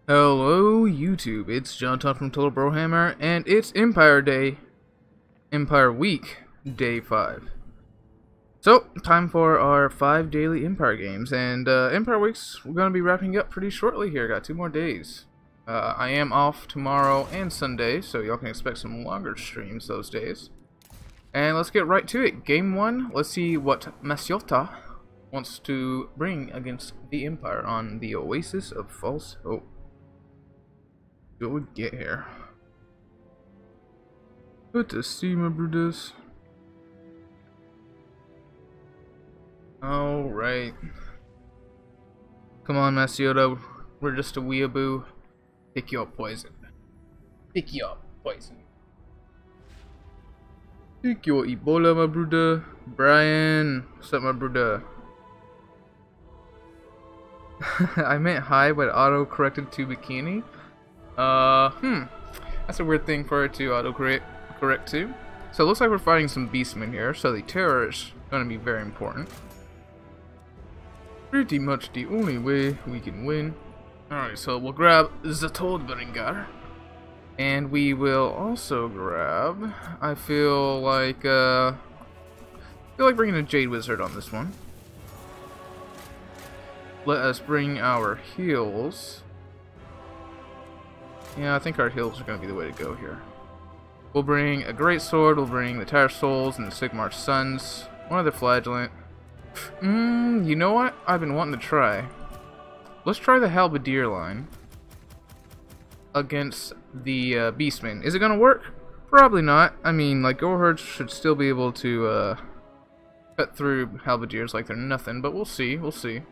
Hello YouTube, it's John Todd from Total Warhammer, and it's Empire Day, Empire Week, Day 5. So, time for our 5 daily Empire games, and Empire Weeks, we're going to be wrapping up pretty shortly here, got 2 more days. I am off tomorrow and Sunday, so y'all can expect some longer streams those days. And let's get right to it. Game 1, let's see what Masyota wants to bring against the Empire on the Oasis of False Hope. What we get here? Good to see, my brothers. Alright. Come on, Masyota. We're just a weeaboo. Pick your poison. Pick your poison. Pick your Ebola, my brother. Brian. What's up, my brother? I meant hi, but auto-corrected to bikini. That's a weird thing for it to auto-correct to. So it looks like we're fighting some Beastmen here, so the terror is going to be very important. Pretty much the only way we can win. Alright, so we'll grab the Todbringer. And we will also grab, I feel like bringing a Jade Wizard on this one. Let us bring our heals. Yeah, I think our heals are going to be the way to go here. We'll bring a Great Sword, we'll bring the Tire Souls and the Sigmar's Sons. One other Flagellant. You know what? I've been wanting to try. Let's try the Halberdier line against the Beastmen. Is it going to work? Probably not. I mean, like, Goreherds should still be able to cut through Halberdiers like they're nothing, but we'll see. We'll see.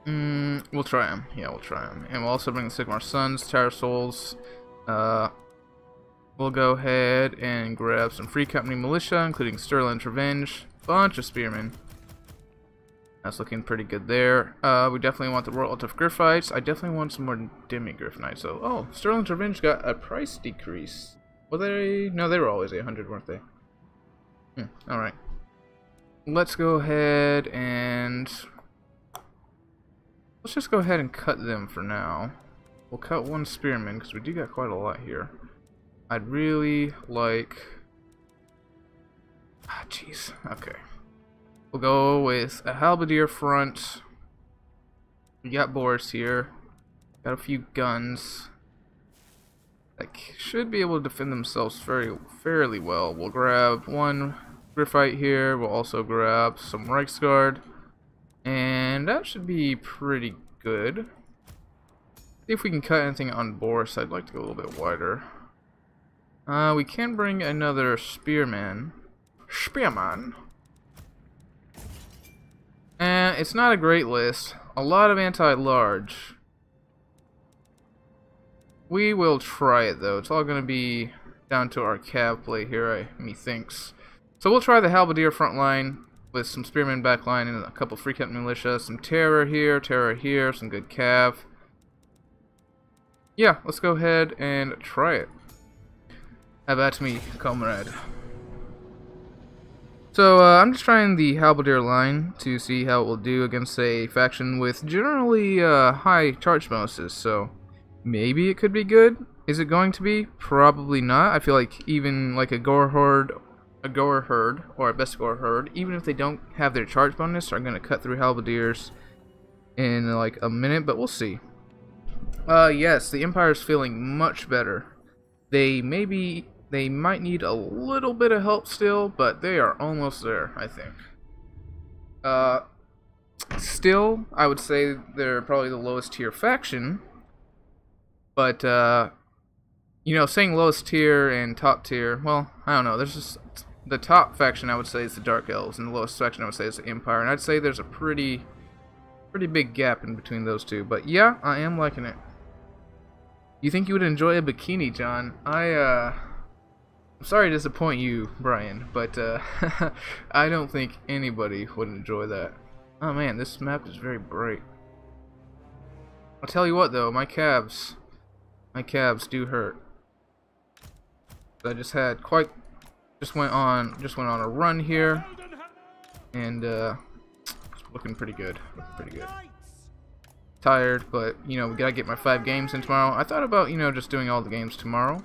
We'll try them. Yeah, we'll try them. And we'll also bring the Sigmar's Sons, Tire Souls. We'll go ahead and grab some Free Company Militia, including Sterling's Revenge. Bunch of Spearmen. That's looking pretty good there. We definitely want the Royal Alt of Griffites. I definitely want some more Demi-Griff Knights. So, oh, Sterling's Revenge got a price decrease. Were they? No, they were always 800, weren't they? Alright. Let's go ahead and... let's just go ahead and cut them for now. We'll cut one Spearman, because we do got quite a lot here. I'd really like... ah, jeez. Okay. We'll go with a Halberdier front. We got Boris here. Got a few guns. That should be able to defend themselves fairly well. We'll grab one Griffite here. We'll also grab some Reichsguard. And that should be pretty good. See if we can cut anything on Boris. I'd like to go a little bit wider. We can bring another Spearman. It's not a great list. A lot of anti-large. We will try it though. It's all going to be down to our cav play here, methinks. So we'll try the Halberdier front line with some Spearman backline and a couple Free Company Militia. Some terror here, some good cav. Yeah, let's go ahead and try it. Have at me, comrade. So, I'm just trying the Halberdier line to see how it will do against a faction with generally high charge bonuses, so maybe it could be good. Is it going to be? Probably not. I feel like even like a Goreherd or a Best Goreherd, even if they don't have their charge bonus, are going to cut through Halberdiers in like a minute, but we'll see. Yes, the Empire's feeling much better. They might need a little bit of help still, but they are almost there, I think. Still, I would say they're probably the lowest tier faction, but, you know, saying lowest tier and top tier, well, I don't know, there's just, the top faction I would say is the Dark Elves, and the lowest faction I would say is the Empire, and I'd say there's a pretty big gap in between those two, but yeah, I am liking it. You think you would enjoy a bikini, John? I'm sorry to disappoint you, Brian, but I don't think anybody would enjoy that. Oh man, this map is very bright. I'll tell you what though, my calves do hurt. I just went on a run here, and it's looking pretty good. tired, but you know, we gotta get my 5 games in tomorrow. I thought about, you know, just doing all the games tomorrow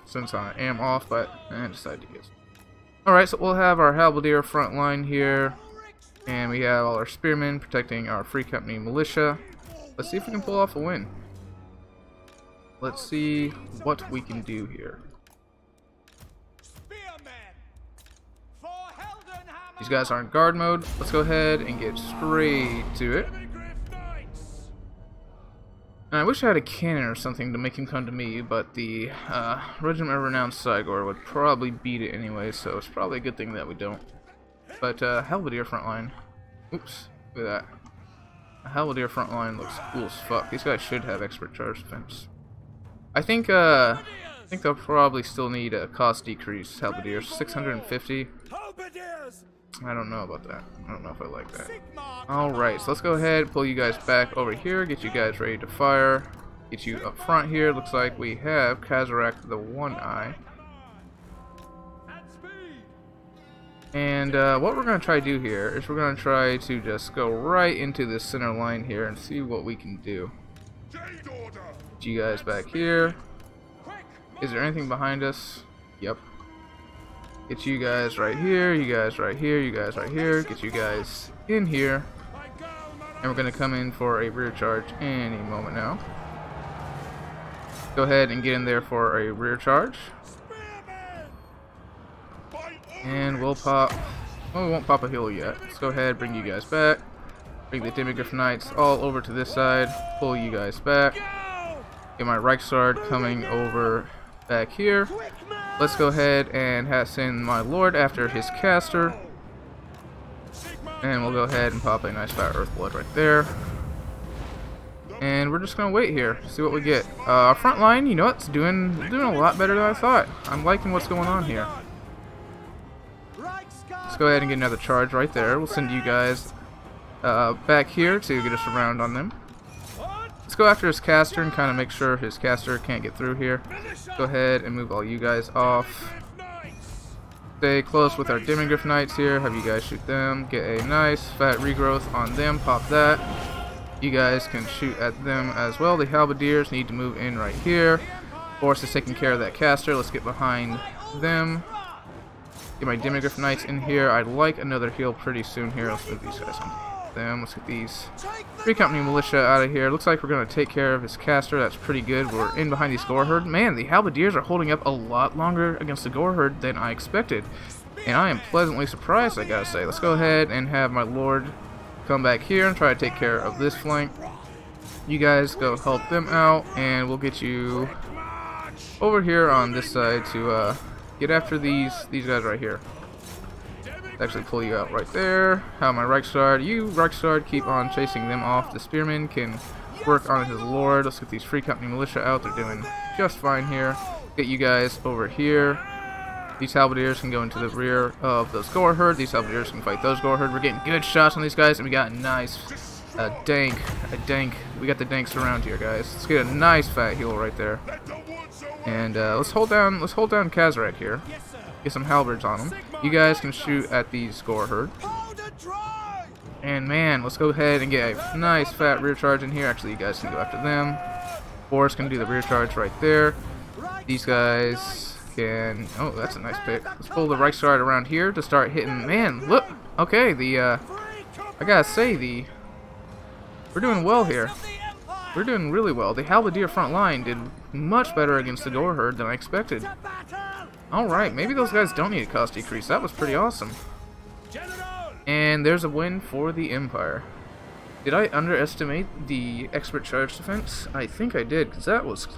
since I am off, but I decided to get. Alright, so we'll have our halberdier front line here, and we have all our spearmen protecting our free company militia. Let's see if we can pull off a win. Let's see what we can do here. These guys are in guard mode. Let's go ahead and get straight to it. And I wish I had a cannon or something to make him come to me, but the Regiment of Renowned Cygor would probably beat it anyway, so it's probably a good thing that we don't. But halberdier front line. Oops, look at that. A halberdier front line looks cool as fuck. These guys should have expert charge defense. I think they'll probably still need a cost decrease. Halberdiers 650. I don't know about that. I don't know if I like that. Alright, so let's go ahead, pull you guys back over here, get you guys ready to fire, get you up front here. Looks like we have Kazarak the One-Eye. And what we're going to try to do here is we're going to try to just go right into this center line here and see what we can do. Get you guys back here. Is there anything behind us? Yep. Get you guys right here, you guys right here, you guys right here. Get you guys in here. And we're going to come in for a rear charge any moment now. Go ahead and get in there for a rear charge. And we'll pop... Well, we won't pop a heal yet. Let's go ahead, bring you guys back. Bring the Demigryph Knights all over to this side. Pull you guys back. Get my Reichsguard coming over back here. Let's go ahead and send my Lord after his caster. And we'll go ahead and pop a nice fat Earthblood right there. And we're just gonna wait here, see what we get. Our front line, you know, it's doing a lot better than I thought. I'm liking what's going on here. Let's go ahead and get another charge right there. We'll send you guys back here to get us around on them. Let's go after his caster and kind of make sure his caster can't get through here. Go ahead and move all you guys off. Stay close with our Demigryph Knights here. Have you guys shoot them. Get a nice fat regrowth on them. Pop that. You guys can shoot at them as well. The Halberdiers need to move in right here. Boris is taking care of that caster. Let's get behind them. Get my Demigryph Knights in here. I'd like another heal pretty soon here. Let's move these guys on them. Let's get these free company militia out of here. Looks like we're going to take care of his caster. That's pretty good. We're in behind these gore herd. Man, the halberdiers are holding up a lot longer against the gore herd than I expected, and I am pleasantly surprised, I gotta say. Let's go ahead and have my lord come back here and try to take care of this flank. You guys go help them out, and we'll get you over here on this side to get after these guys right here. Actually pull you out right there. Have my Reichsguard. You Reichsguard keep on chasing them off. The spearman can work on his lord. Let's get these free company militia out. They're doing just fine here. Get you guys over here. These halberdiers can go into the rear of those gore herd. These halberdiers can fight those gore herd. We're getting good shots on these guys, and we got a nice dank. We got the danks around here, guys. Let's get a nice fat heal right there. And let's hold down Kazarak here. Get some halberds on them. You guys can shoot at these gore herd. And man, let's go ahead and get a nice fat rear charge in here. Actually, you guys can go after them. Boris can do the rear charge right there. These guys can... Oh, that's a nice pick. Let's pull the Reichsguard around here to start hitting... Man, look! Okay, I gotta say, we're doing well here. We're doing really well. The halberdier front line did much better against the gore herd than I expected. Alright, maybe those guys don't need a cost decrease. That was pretty awesome. And there's a win for the Empire. Did I underestimate the expert charge defense? I think I did, because that was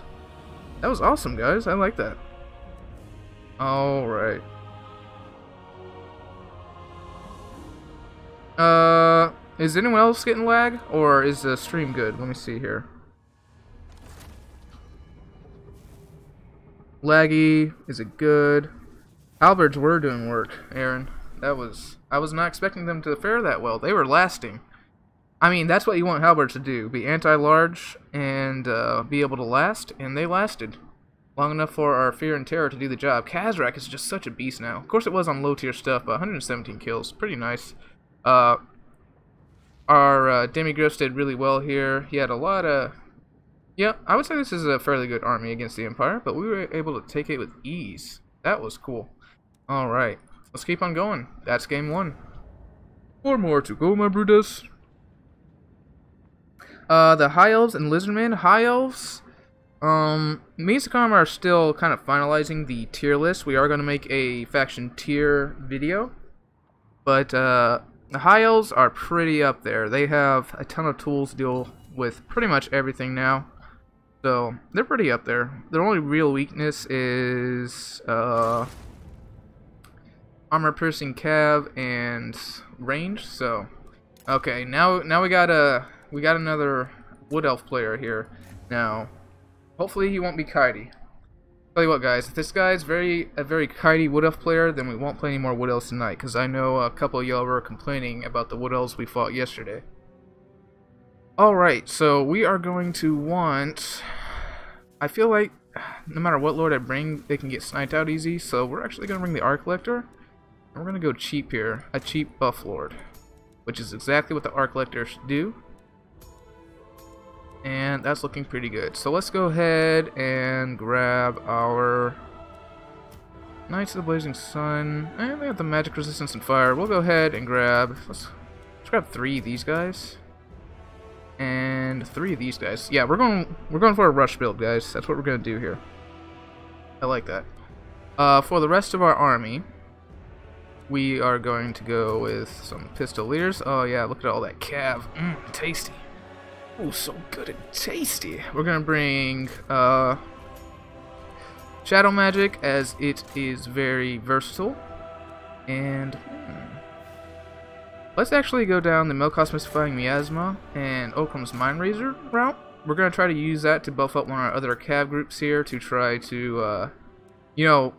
awesome, guys. I like that. Alright. Is anyone else getting lag? Or is the stream good? Let me see here. Laggy. Is it good? Halberds were doing work, Aaron. I was not expecting them to fare that well. They were lasting. I mean, that's what you want halberds to do. Be anti-large and be able to last, and they lasted. Long enough for our fear and terror to do the job. Kazarak is just such a beast now. Of course it was on low tier stuff, but 117 kills. Pretty nice. Our Demigross did really well here. He had a lot of... Yeah, I would say this is a fairly good army against the Empire, but we were able to take it with ease. That was cool. Alright, let's keep on going. That's game 1. 4 more to go, my Brutus. The High Elves and Lizardmen. High Elves, me and Sekarma are still kind of finalizing the tier list. We are going to make a faction tier video. But, the High Elves are pretty up there. They have a ton of tools to deal with pretty much everything now. So, they're pretty up there. Their only real weakness is, armor-piercing cav and range. So, okay, now we got another Wood Elf player here. Now, hopefully he won't be kitey. Tell you what, guys, if this guy's a very kitey Wood Elf player, then we won't play any more Wood Elves tonight, because I know a couple of y'all were complaining about the Wood Elves we fought yesterday. Alright, so we are going to want... I feel like no matter what lord I bring, they can get sniped out easy, so we're actually going to bring the Arc Collector. And we're going to go cheap here, a cheap buff lord, which is exactly what the Arc Collector should do. And that's looking pretty good. So let's go ahead and grab our Knights of the Blazing Sun. And they have the magic resistance and fire. We'll go ahead and grab... Let's grab 3 of these guys. And 3 of these guys. Yeah, we're going for a rush build, guys. That's what we're gonna do here. I like that. For the rest of our army, we are going to go with some Pistoliers. Oh yeah, look at all that cav. Tasty. Oh, so good and tasty. We're gonna bring Shadow Magic, as it is very versatile. And let's actually go down the Melkos Mystifying Miasma and Oakham's Mind Razor route. We're gonna try to use that to buff up one of our other cav groups here to try to, you know,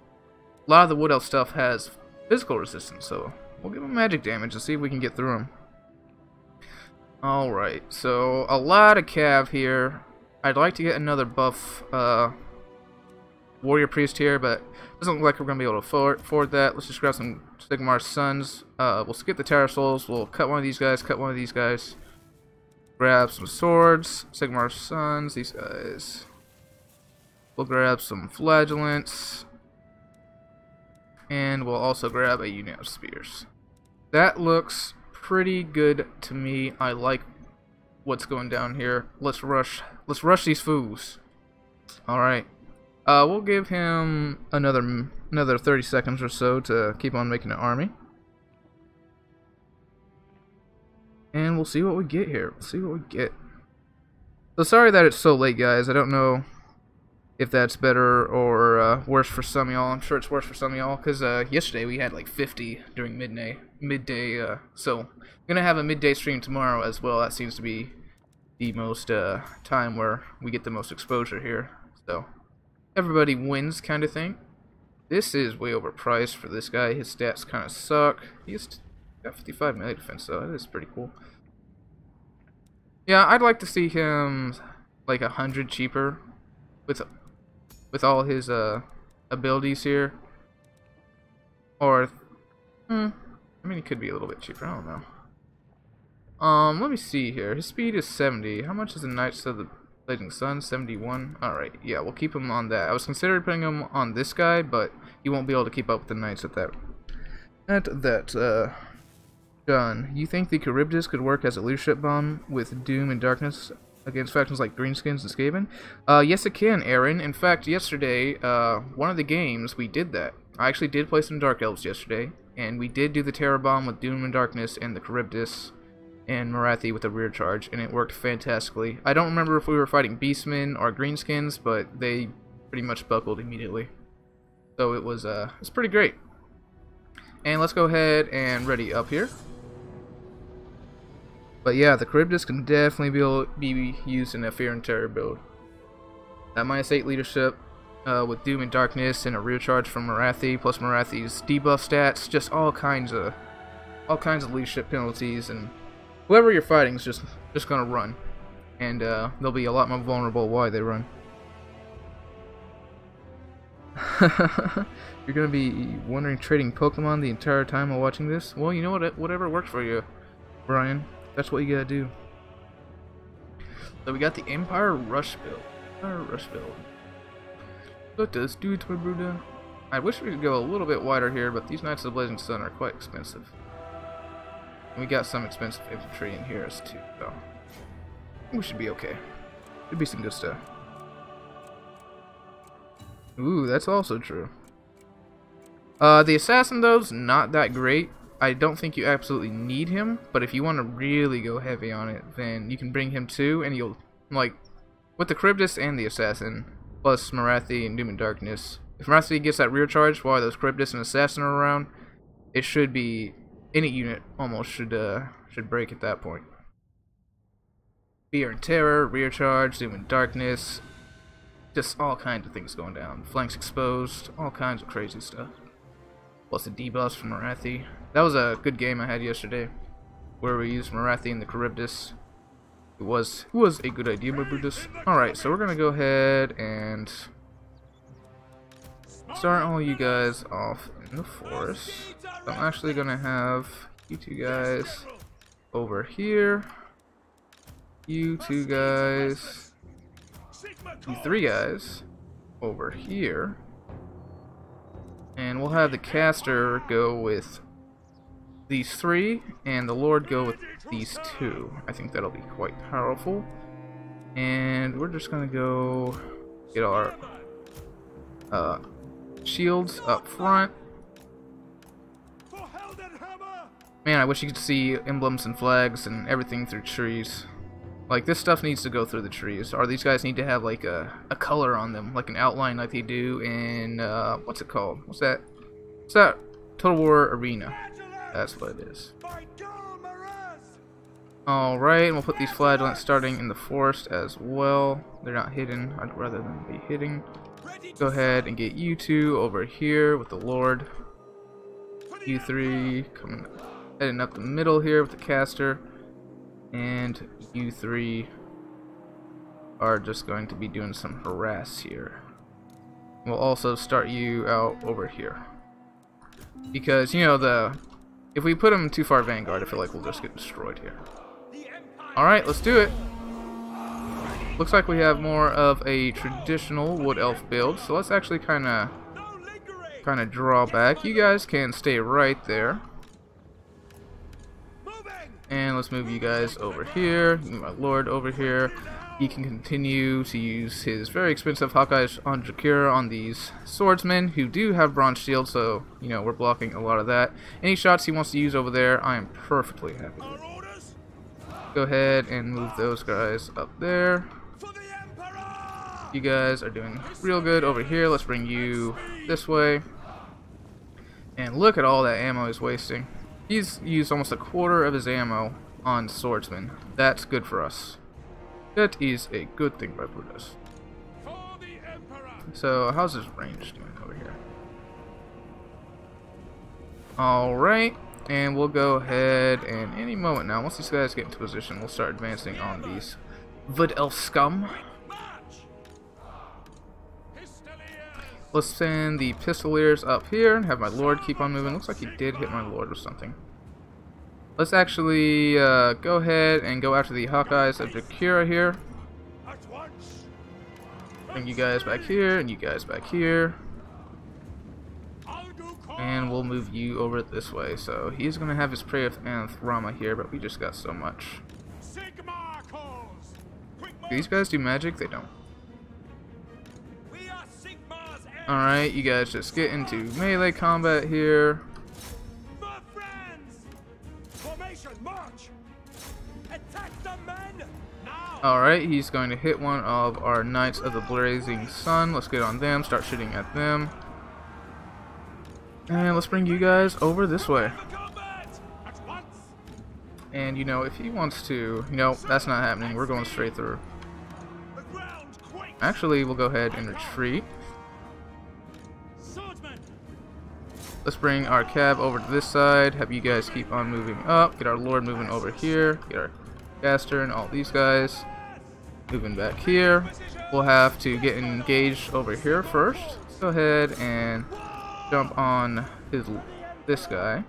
a lot of the Wood Elf stuff has physical resistance, so we'll give them magic damage and see if we can get through them. Alright, so a lot of cav here. I'd like to get another buff Warrior Priest here, but it doesn't look like we're going to be able to afford that. Let's just grab some Sigmar's Sons. We'll skip the Terror Souls. We'll cut one of these guys, cut one of these guys. Grab some swords, Sigmar's Sons, these guys. We'll grab some Flagellants. And we'll also grab a Unit of Spears. That looks pretty good to me. I like what's going down here. Let's rush these fools. Alright. We'll give him another 30 seconds or so to keep on making an army. And we'll see what we get here. We'll see what we get. So sorry that it's so late, guys. I don't know if that's better or worse for some of y'all. I'm sure it's worse for some of y'all, because yesterday we had like 50 during midday. So I'm gonna have a midday stream tomorrow as well. That seems to be the most time where we get the most exposure here. So everybody wins, kind of thing. This is way overpriced for this guy. His stats kind of suck. He's got 55 melee defense, so that is pretty cool. Yeah, I'd like to see him like 100 cheaper with all his abilities here. Or I mean, he could be a little bit cheaper. I don't know. Let me see here. His speed is 70. How much is the Knights of the Blazing Sun? 71. Alright, yeah, we'll keep him on that. I was considering putting him on this guy, but he won't be able to keep up with the Knights at that. John, you think the Charybdis could work as a leadership bomb with Doom and Darkness against factions like Greenskins and Skaven? Yes, it can, Aaron. In fact, yesterday, one of the games, we did that. I actually did play some Dark Elves yesterday, and we did do the Terror Bomb with Doom and Darkness and the Charybdis and Marathi with a rear charge, and it worked fantastically. I don't remember if we were fighting Beastmen or Greenskins, but they pretty much buckled immediately. So it was pretty great. And let's go ahead and ready up here. But yeah, the Charybdis can definitely be used in a Fear and Terror build. That -8 leadership with Doom and Darkness and a rear charge from Marathi, plus Marathi's debuff stats, just all kinds of leadership penalties, and whoever you're fighting is just gonna run, and they'll be a lot more vulnerable while they run. You're gonna be wondering trading Pokemon the entire time while watching this? Well, you know what? Whatever worked for you, Brian. That's what you gotta do. So we got the Empire Rush build. Empire Rush build. What does do to my Bruda? I wish we could go a little bit wider here, but these Knights of the Blazing Sun are quite expensive. And we got some expensive infantry in here as too, so we should be okay. Should be some good stuff. Ooh, that's also true. The assassin though is not that great. I don't think you absolutely need him, but if you want to really go heavy on it, then you can bring him too, and you'll, like, with the Charybdis and the assassin, plus Marathi and Doom and Darkness. If Marathi gets that rear charge while those Charybdis and assassin are around, it should be, any unit almost should break at that point. Fear and Terror, rear charge, Doom and Darkness, just all kinds of things going down. Flanks exposed, all kinds of crazy stuff. Plus the debuffs from Marathi. That was a good game I had yesterday, where we used Marathi and the Charybdis. It was a good idea, my Brutus. Alright, so we're gonna go ahead and start all you guys off in the forest. So I'm actually gonna have you two guys over here. You two guys. You three guys over here. And we'll have the caster go with these three, and the Lord go with these two. I think that'll be quite powerful. And we're just gonna go get our shields up front. Man, I wish you could see emblems and flags and everything through trees. Like, this stuff needs to go through the trees, or these guys need to have like a color on them, like an outline like they do in what's it called? What's that? What's that? Total War Arena. That's what it is. Alright, and we'll put these flagellants starting in the forest as well. They're not hidden, I'd rather than be hitting. Go ahead and get you two over here with the Lord. You three coming heading up the middle here with the caster. And you three are just going to be doing some harass here. We'll also start you out over here. Because, you know, if we put them too far vanguard, I feel like we'll just get destroyed here. Alright, let's do it. Looks like we have more of a traditional Wood Elf build, so let's actually kind of draw back. You guys can stay right there. And let's move you guys over here. Move my Lord over here. He can continue to use his very expensive Hawkeye on Drakira on these swordsmen who do have bronze shields, so, you know, we're blocking a lot of that. Any shots he wants to use over there, I am perfectly happy with. Go ahead and move those guys up there. You guys are doing real good over here. Let's bring you this way. And look at all that ammo he's wasting. He's used almost a quarter of his ammo on swordsmen. That's good for us. That is a good thing by Brutus. So, how's his range doing over here? Alright, and we'll go ahead and any moment now, once these guys get into position, we'll start advancing on these Wood Elf scum. Let's send the Pistoliers up here and have my Lord keep on moving. Looks like he did hit my Lord with something. Let's actually go ahead and go after the Hawkeyes of Drakira here. Bring you guys back here and you guys back here. And we'll move you over this way. So he's going to have his Prey of Anthrama here, but we just got so much. Do these guys do magic? They don't. Alright, you guys just get into melee combat here. Alright, he's going to hit one of our Knights of the Blazing Sun. Let's get on them, start shooting at them. And let's bring you guys over this way. And, you know, if he wants to... No, that's not happening. We're going straight through. Actually, we'll go ahead and retreat. Let's bring our cab over to this side, have you guys keep on moving up, get our Lord moving over here, get our caster and all these guys moving back here. We'll have to get engaged over here first. Let's go ahead and jump on this guy.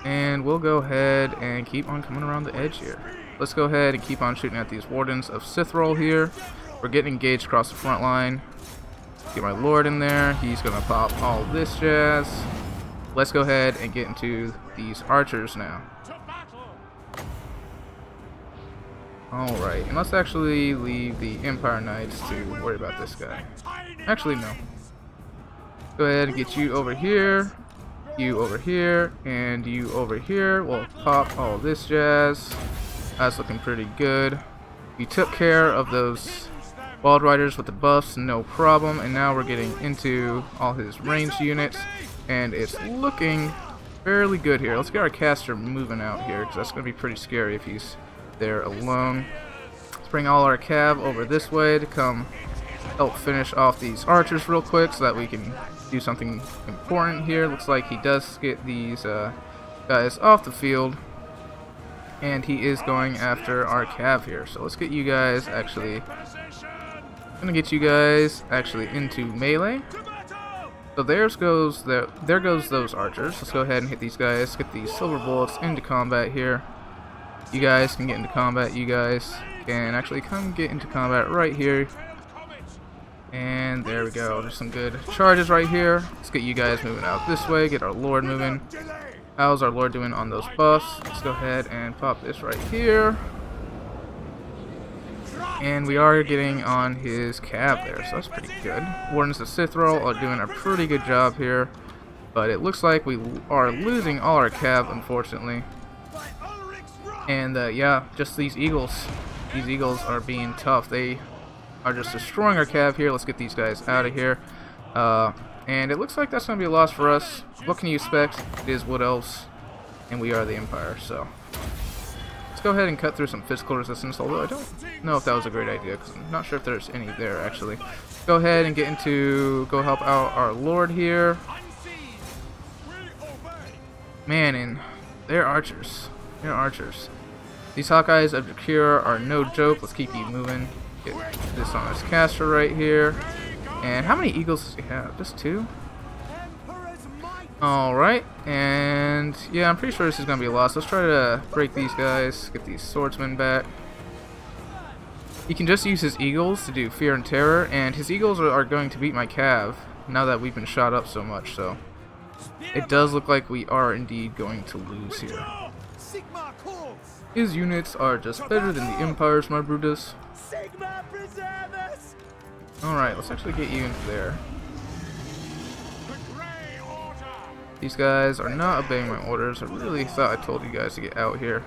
And we'll go ahead and keep on coming around the edge here. Let's go ahead and keep on shooting at these Wardens of Sithrol here. We're getting engaged across the front line. Get my Lord in there. He's going to pop all this jazz. Let's go ahead and get into these archers now. Alright, and let's actually leave the Empire Knights to worry about this guy. Actually, no. Go ahead and get you over here, you over here, and you over here. We'll pop all this jazz. That's looking pretty good. We took care of those Wild Riders with the buffs, no problem, and now we're getting into all his ranged units, and it's looking fairly good here. Let's get our caster moving out here, because that's going to be pretty scary if he's there alone. Let's bring all our cav over this way to come help finish off these archers real quick so that we can do something important here. Looks like he does get these guys off the field, and he is going after our cav here. So let's get you guys actually into melee. So there goes those archers. Let's go ahead and hit these guys. Get these silver bullets into combat here. You guys can get into combat. You guys can actually come get into combat right here. And there we go. There's some good charges right here. Let's get you guys moving out this way. Get our Lord moving. How's our Lord doing on those buffs? Let's go ahead and pop this right here. And we are getting on his cav there, so that's pretty good. Wardens of Sithrol are doing a pretty good job here. But it looks like we are losing all our cav, unfortunately. And yeah, just these eagles. These eagles are being tough. They are just destroying our cav here. Let's get these guys out of here. And it looks like that's going to be a loss for us. What can you expect? It is Wood Elves, and we are the Empire, so let's go ahead and cut through some physical resistance, although I don't know if that was a great idea, because I'm not sure if there's any there, actually. Go ahead and go help out our Lord here. Man, and they're archers. They're archers. These Hawkeyes of Jakir are no joke. Let's keep you moving. Get this on this caster right here. And how many eagles does he have? Just 2? Alright, and yeah, I'm pretty sure this is going to be a loss. Let's try to break these guys, get these swordsmen back. He can just use his eagles to do fear and terror, and his eagles are going to beat my cav now that we've been shot up so much, so it does look like we are indeed going to lose here. His units are just better than the Empire's, my Brutus. Alright, let's actually get you into there. These guys are not obeying my orders. I really thought I told you guys to get out here.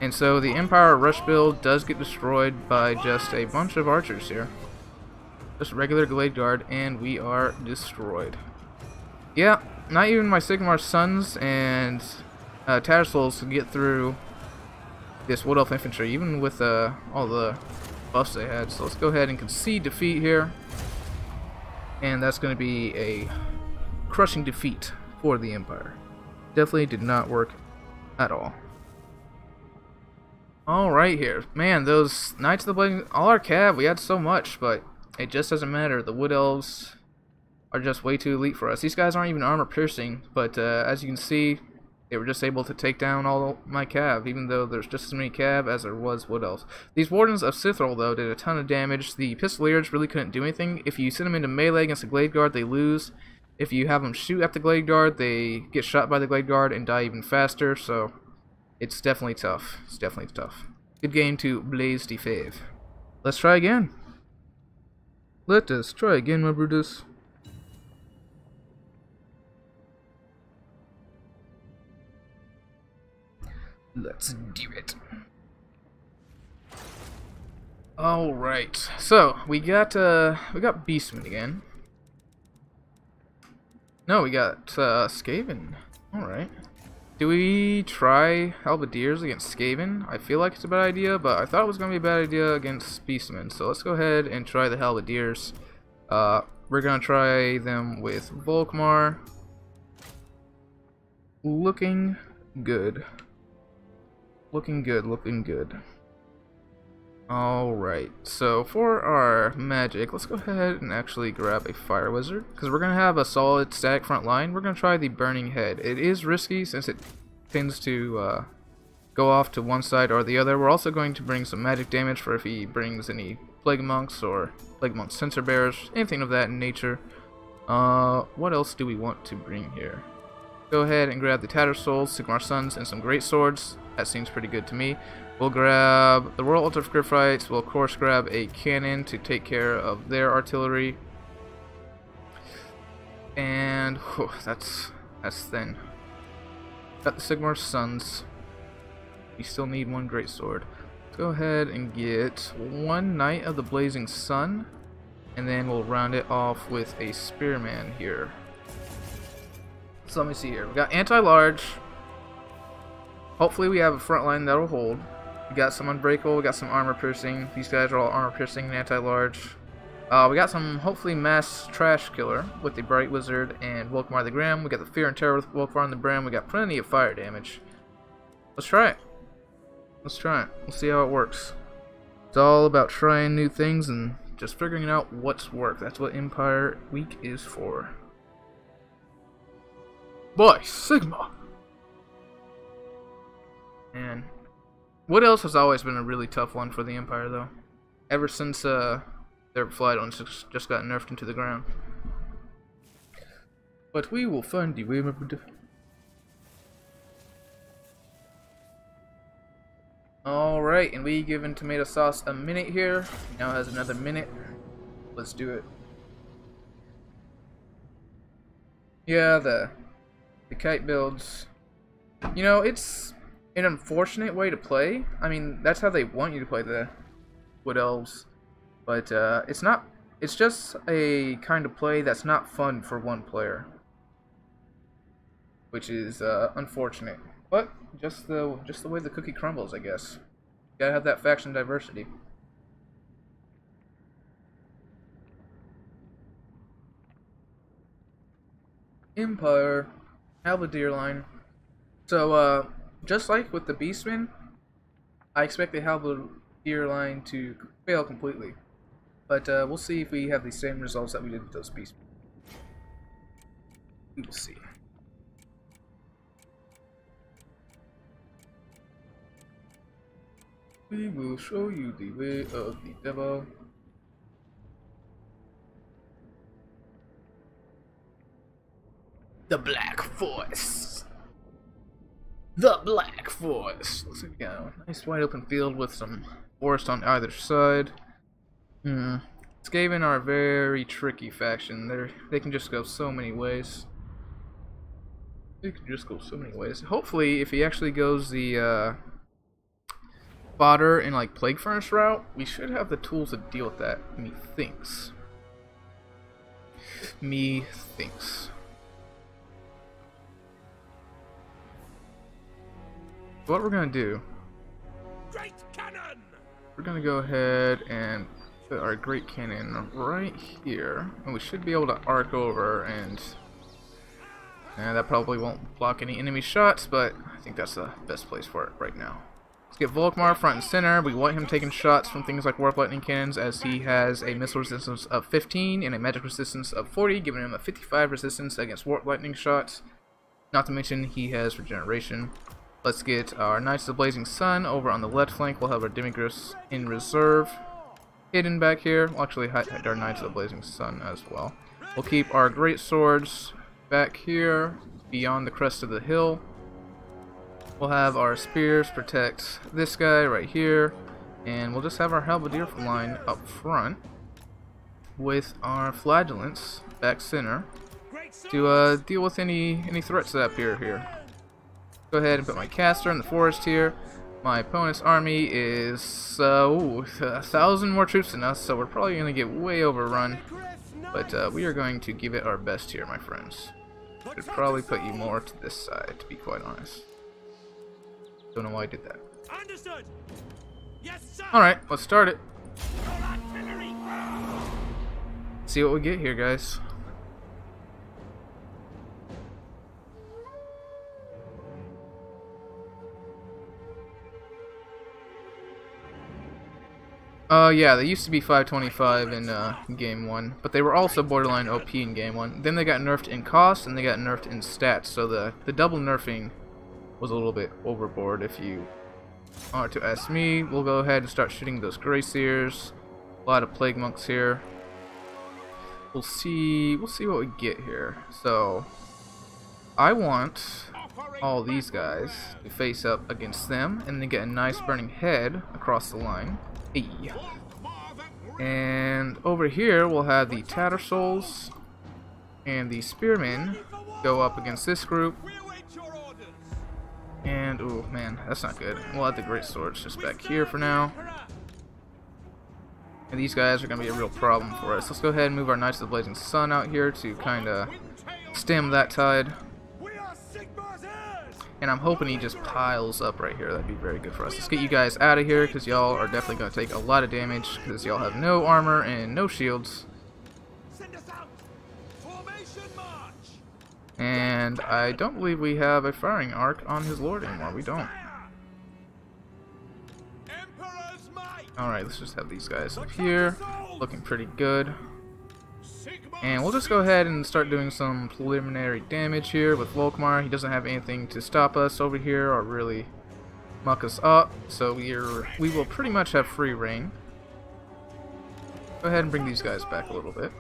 And so the Empire rush build does get destroyed by just a bunch of archers here. Just regular Glade Guard, and we are destroyed. Yeah, not even my Sigmar sons and Tattersouls can get through this Wood Elf infantry, even with all the buffs they had. So let's go ahead and concede defeat here. And that's going to be a crushing defeat for the Empire. Definitely did not work at all. Alright here. Man, those Knights of the Blade, all our cav, we had so much, but it just doesn't matter. The Wood Elves are just way too elite for us. These guys aren't even armor piercing, but as you can see, they were just able to take down all my cav, even though there's just as many cav as there was Wood Elves. These Wardens of Sithrol, though, did a ton of damage. The Pistoliers really couldn't do anything. If you send them into melee against the Glade Guard, they lose. If you have them shoot at the Glade Guard, they get shot by the Glade Guard and die even faster, so it's definitely tough. It's definitely tough. Good game to Blaze de Fave. Let's try again. Let us try again, my Brutus. Let's do it. Alright, so we got Beastmen again. No, we got Skaven. Alright. Do we try Halberdiers against Skaven? I feel like it's a bad idea, but I thought it was going to be a bad idea against Beastmen. So let's go ahead and try the Halberdiers. We're going to try them with Volkmar. Looking good. Looking good, looking good. Alright, so for our magic, let's go ahead and actually grab a fire wizard, because we're going to have a solid static front line. We're going to try the burning head. It is risky since it tends to go off to one side or the other. We're also going to bring some magic damage for if he brings any plague monks or plague monk sensor bearers, anything of that nature. What else do we want to bring here? Go ahead and grab the Tattered Souls, Sigmar Sons, and some great swords. That seems pretty good to me. We'll grab the Royal Altar of Griffrites. We'll of course grab a cannon to take care of their artillery. And whew, that's thin. Got the Sigmar Sons. We still need one great sword. Let's go ahead and get one Knight of the Blazing Sun, and then we'll round it off with a Spearman here. So let me see here. We got anti-large. Hopefully we have a front line that'll hold. We got some unbreakable, we got some armor piercing. These guys are all armor piercing and anti-large. We got some hopefully mass trash killer with the Bright Wizard and Volkmar the Grim. We got the Fear and Terror with Volkmar and the Brim. We got plenty of fire damage. Let's try it. Let's try it. We'll see how it works. It's all about trying new things and just figuring out what's worked. That's what Empire Week is for. Boy, Sigma! And Wood Elves has always been a really tough one for the Empire, though. Ever since their flight ones just got nerfed into the ground. But we will find the way. Alright, and we given tomato sauce a minute here. He now has another minute. Let's do it. Yeah, the kite builds. You know, it's an unfortunate way to play. I mean, that's how they want you to play the Wood Elves. But it's not. It's just a kind of play that's not fun for one player, which is unfortunate. But just the way the cookie crumbles, I guess. Gotta have that faction diversity. Empire, Halberdier line. So just like with the Beastmen, I expect the Halberdier line to fail completely. But we'll see if we have the same results that we did with those Beastmen. We will see. We will show you the way of the devil. The Black Forest. The Black Forest. Looks like we got a nice wide open field with some forest on either side. Skaven are a very tricky faction. They can just go so many ways. Hopefully, if he actually goes the fodder and like plague furnace route, we should have the tools to deal with that. Methinks. What we're gonna do? Great cannon. We're gonna go ahead and put our great cannon right here, and we should be able to arc over, and that probably won't block any enemy shots, but I think that's the best place for it right now. Let's get Volkmar front and center. We want him taking shots from things like warp lightning cannons, as he has a missile resistance of 15 and a magic resistance of 40, giving him a 55 resistance against warp lightning shots. Not to mention he has regeneration. Let's get our Knights of the Blazing Sun over on the left flank. We'll have our Demigryphs in reserve, hidden back here. We'll actually hide our Knights of the Blazing Sun as well. We'll keep our great swords back here, beyond the crest of the hill. We'll have our spears protect this guy right here, and we'll just have our halberdier line up front with our flagellants back center to deal with any threats that appear here. Go ahead and put my caster in the forest here. My opponent's army is 1,000 more troops than us, so we're probably going to get way overrun. But we are going to give it our best here, my friends. Should probably put you more to this side, to be quite honest. Don't know why I did that. Understood. Yes, sir. All right, let's start it. See what we get here, guys. Yeah, they used to be 525 in Game 1, but they were also borderline OP in Game 1. Then they got nerfed in cost, and they got nerfed in stats, so the double nerfing was a little bit overboard if you are to ask me. We'll go ahead and start shooting those Grey Seers. A lot of Plague Monks here. We'll see what we get here. So, I want all these guys to face up against them, and then get a nice burning head across the line. Hey. And over here we'll have the Tattersouls and the Spearmen go up against this group. And oh man, that's not good. We'll have the Great Swords just back here for now. And these guys are going to be a real problem for us. Let's go ahead and move our Knights of the Blazing Sun out here to kind of stem that tide. And I'm hoping he just piles up right here. That'd be very good for us. Let's get you guys out of here, because y'all are definitely going to take a lot of damage, because y'all have no armor and no shields. And I don't believe we have a firing arc on his lord anymore. We don't. Alright, let's just have these guys up here. Looking pretty good. And we'll just go ahead and start doing some preliminary damage here with Volkmar. He doesn't have anything to stop us over here or really muck us up, so we will pretty much have free reign. Go ahead and bring these guys back a little bit.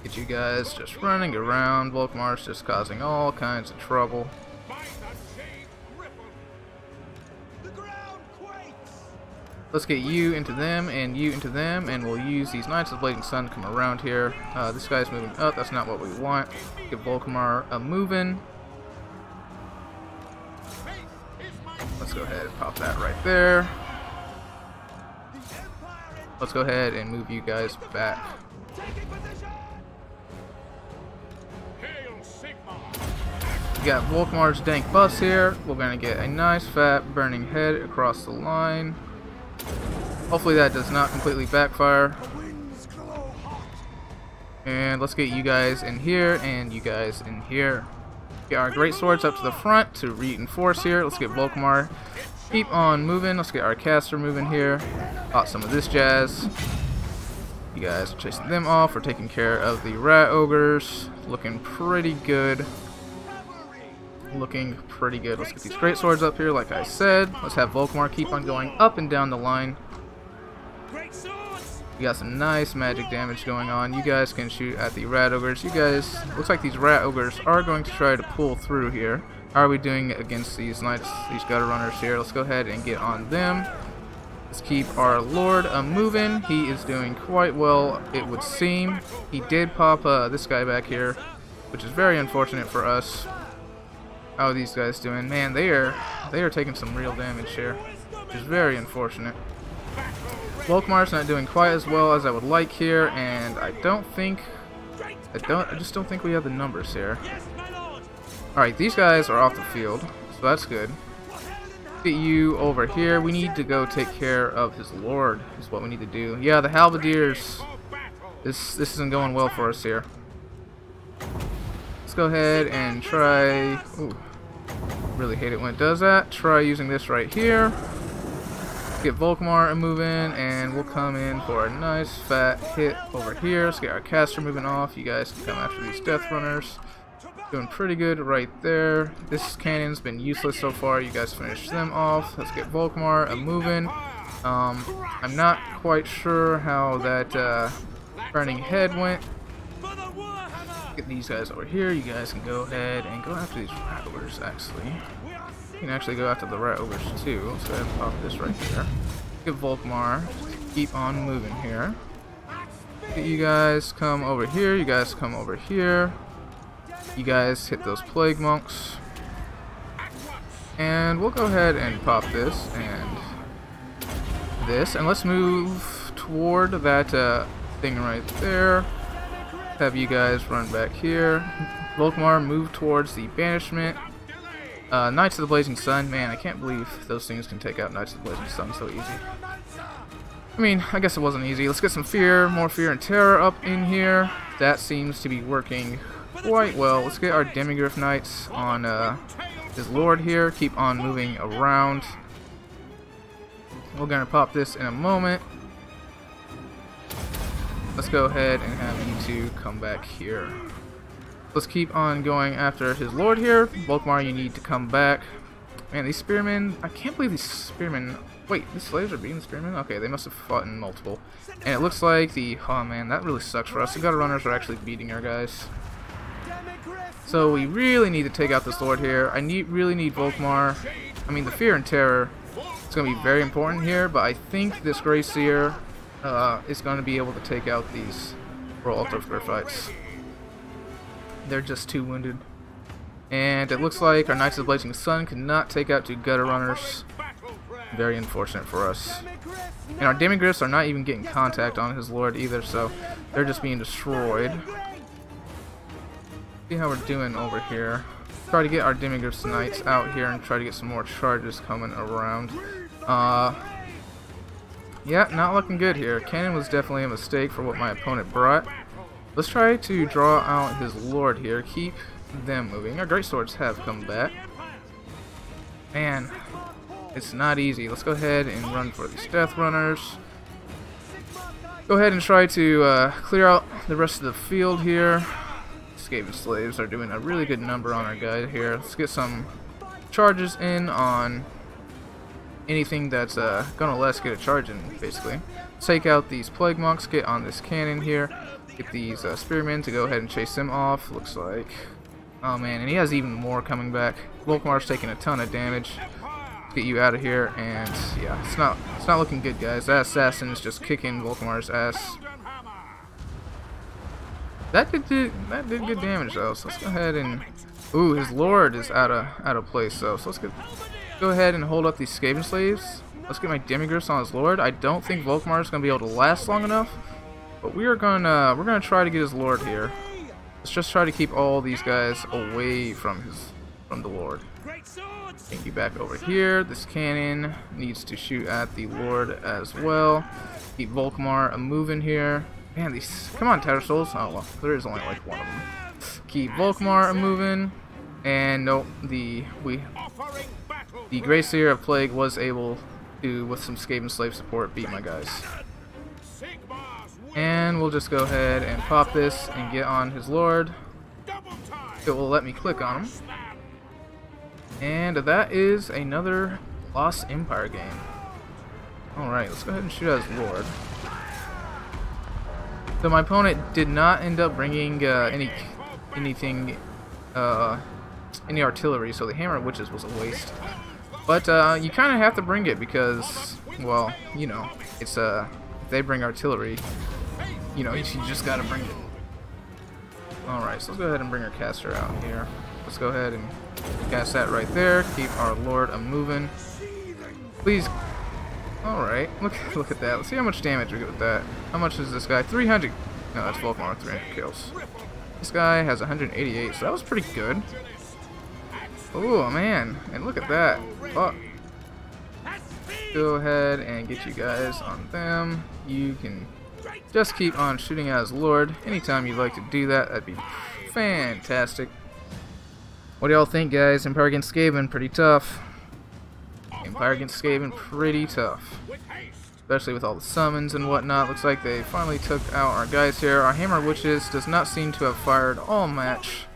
Get you guys just running around. Volkmar's just causing all kinds of trouble. Let's get you into them and you into them, and we'll use these Knights of the Blazing Sun to come around here. This guy's moving up. That's not what we want. Get Volkmar a moving. Let's go ahead and pop that right there. Let's go ahead and move you guys back. We got Volkmar's dank buffs here. We're going to get a nice fat burning head across the line. Hopefully that does not completely backfire. And let's get you guys in here and you guys in here. Get our great swords up to the front to reinforce here. Let's get Volkmar. Keep on moving. Let's get our caster moving here. Pop some of this jazz. You guys are chasing them off. We're taking care of the rat ogres. Looking pretty good. Looking pretty good. Let's get these great swords up here like I said. Let's have Volkmar keep on going up and down the line. We got some nice magic damage going on. You guys can shoot at the rat ogres. You guys, looks like these rat ogres are going to try to pull through here. How are we doing against these knights, these gutter runners here? Let's go ahead and get on them. Let's keep our lord moving. He is doing quite well, it would seem. He did pop this guy back here, which is very unfortunate for us. How are these guys doing? Man, they are taking some real damage here, which is very unfortunate. Volkmar's not doing quite as well as I would like here, and I just don't think we have the numbers here. Alright, these guys are off the field, so that's good. Get you over here. We need to go take care of his lord, is what we need to do. Yeah, the halberdiers. This isn't going well for us here. Let's go ahead and try... Ooh, really hate it when it does that. Try using this right here. Get Volkmar moving, and we'll come in for a nice fat hit over here. Let's get our caster moving off. You guys can come after these death runners. Doing pretty good right there. This cannon's been useless so far. You guys finish them off. Let's get Volkmar moving. I'm not quite sure how that burning head went. Get these guys over here. You guys can go ahead and go after these rat ogres, actually. You can actually go after the rat ogres too. Let's go ahead and pop this right here. Get Volkmar. Keep on moving here. Get you guys come over here. You guys come over here. You guys hit those plague monks. And we'll go ahead and pop this and this. And let's move toward that thing right there. Have you guys run back here. Volkmar, move towards the banishment. Knights of the Blazing Sun. Man, I can't believe those things can take out Knights of the Blazing Sun so easy. I mean, I guess it wasn't easy. Let's get some fear, more fear and terror up in here. That seems to be working quite well. Let's get our Demigryph Knights on his lord here. Keep on moving around. We're gonna pop this in a moment. Let's go ahead and have you two come back here. Let's keep on going after his lord here. Volkmar, you need to come back. Man, these spearmen, I can't believe these spearmen. Wait, these slaves are beating the spearmen? Okay, they must have fought in multiple. And it looks like the, oh man, that really sucks for us. The gutter runners are actually beating our guys. So we really need to take out this lord here. I really need Volkmar. I mean, the fear and terror is going to be very important here, but I think this Grey Seer is going to be able to take out these Royal Autographites. They're just too wounded. And it looks like our Knights of the Blazing Sun cannot take out two gutter runners. Very unfortunate for us. And our Demigryphs are not even getting contact on his lord either, so they're just being destroyed. See how we're doing over here. Try to get our Demigryphs Knights out here and try to get some more charges coming around. Yeah, not looking good here. Cannon was definitely a mistake for what my opponent brought. Let's try to draw out his lord here. Keep them moving. Our great swords have come back. Man, it's not easy. Let's go ahead and run for these death runners. Go ahead and try to clear out the rest of the field here. Skaven slaves are doing a really good number on our guy here. Let's get some charges in on anything that's gonna let us get a charge in, basically. Take out these plague monks, get on this cannon here, get these spearmen to go ahead and chase them off. Looks like, oh man, and he has even more coming back. Volkmar's taking a ton of damage. Let's get you out of here, and yeah, it's not looking good, guys. That assassin is just kicking Volkmar's ass. That did good damage though. So let's go ahead and, ooh, his lord is out of place though. So let's go ahead and hold up these Skaven slaves. Let's get my Demigryphs on his lord. I don't think Volkmar is gonna be able to last long enough, but we're gonna try to get his lord here. Let's just try to keep all these guys away from the lord. Take you back over here. This cannon needs to shoot at the lord as well. Keep Volkmar moving here. Man, these, come on, Tattersouls. Oh well, there is only like one of them. Keep Volkmar moving, and nope, the Grey Seer of Plague was able to, with some Skaven slave support, beat my guys. And we'll just go ahead and pop this and get on his lord. It will let me click on him. And that is another Lost Empire game. Alright, let's go ahead and shoot at his lord. So my opponent did not end up bringing any artillery, so the Hammer of Witches was a waste. But you kind of have to bring it because, well, you know, it's if they bring artillery, you know, you just gotta bring it. Alright, so let's go ahead and bring our caster out here. Let's go ahead and cast that right there. Keep our lord moving. Please. Alright, look at that. Let's see how much damage we get with that. How much is this guy? 300. No, that's Volkmar, 300 kills. This guy has 188, so that was pretty good. Oh man, and look at that. Fuck. Go ahead and get you guys on them. You can just keep on shooting at his lord. Anytime you'd like to do that, that'd be fantastic. What do y'all think, guys? Empire against Skaven, pretty tough. Empire against Skaven, pretty tough. Especially with all the summons and whatnot. Looks like they finally took out our guys here. Our Hammer Witches does not seem to have fired all match.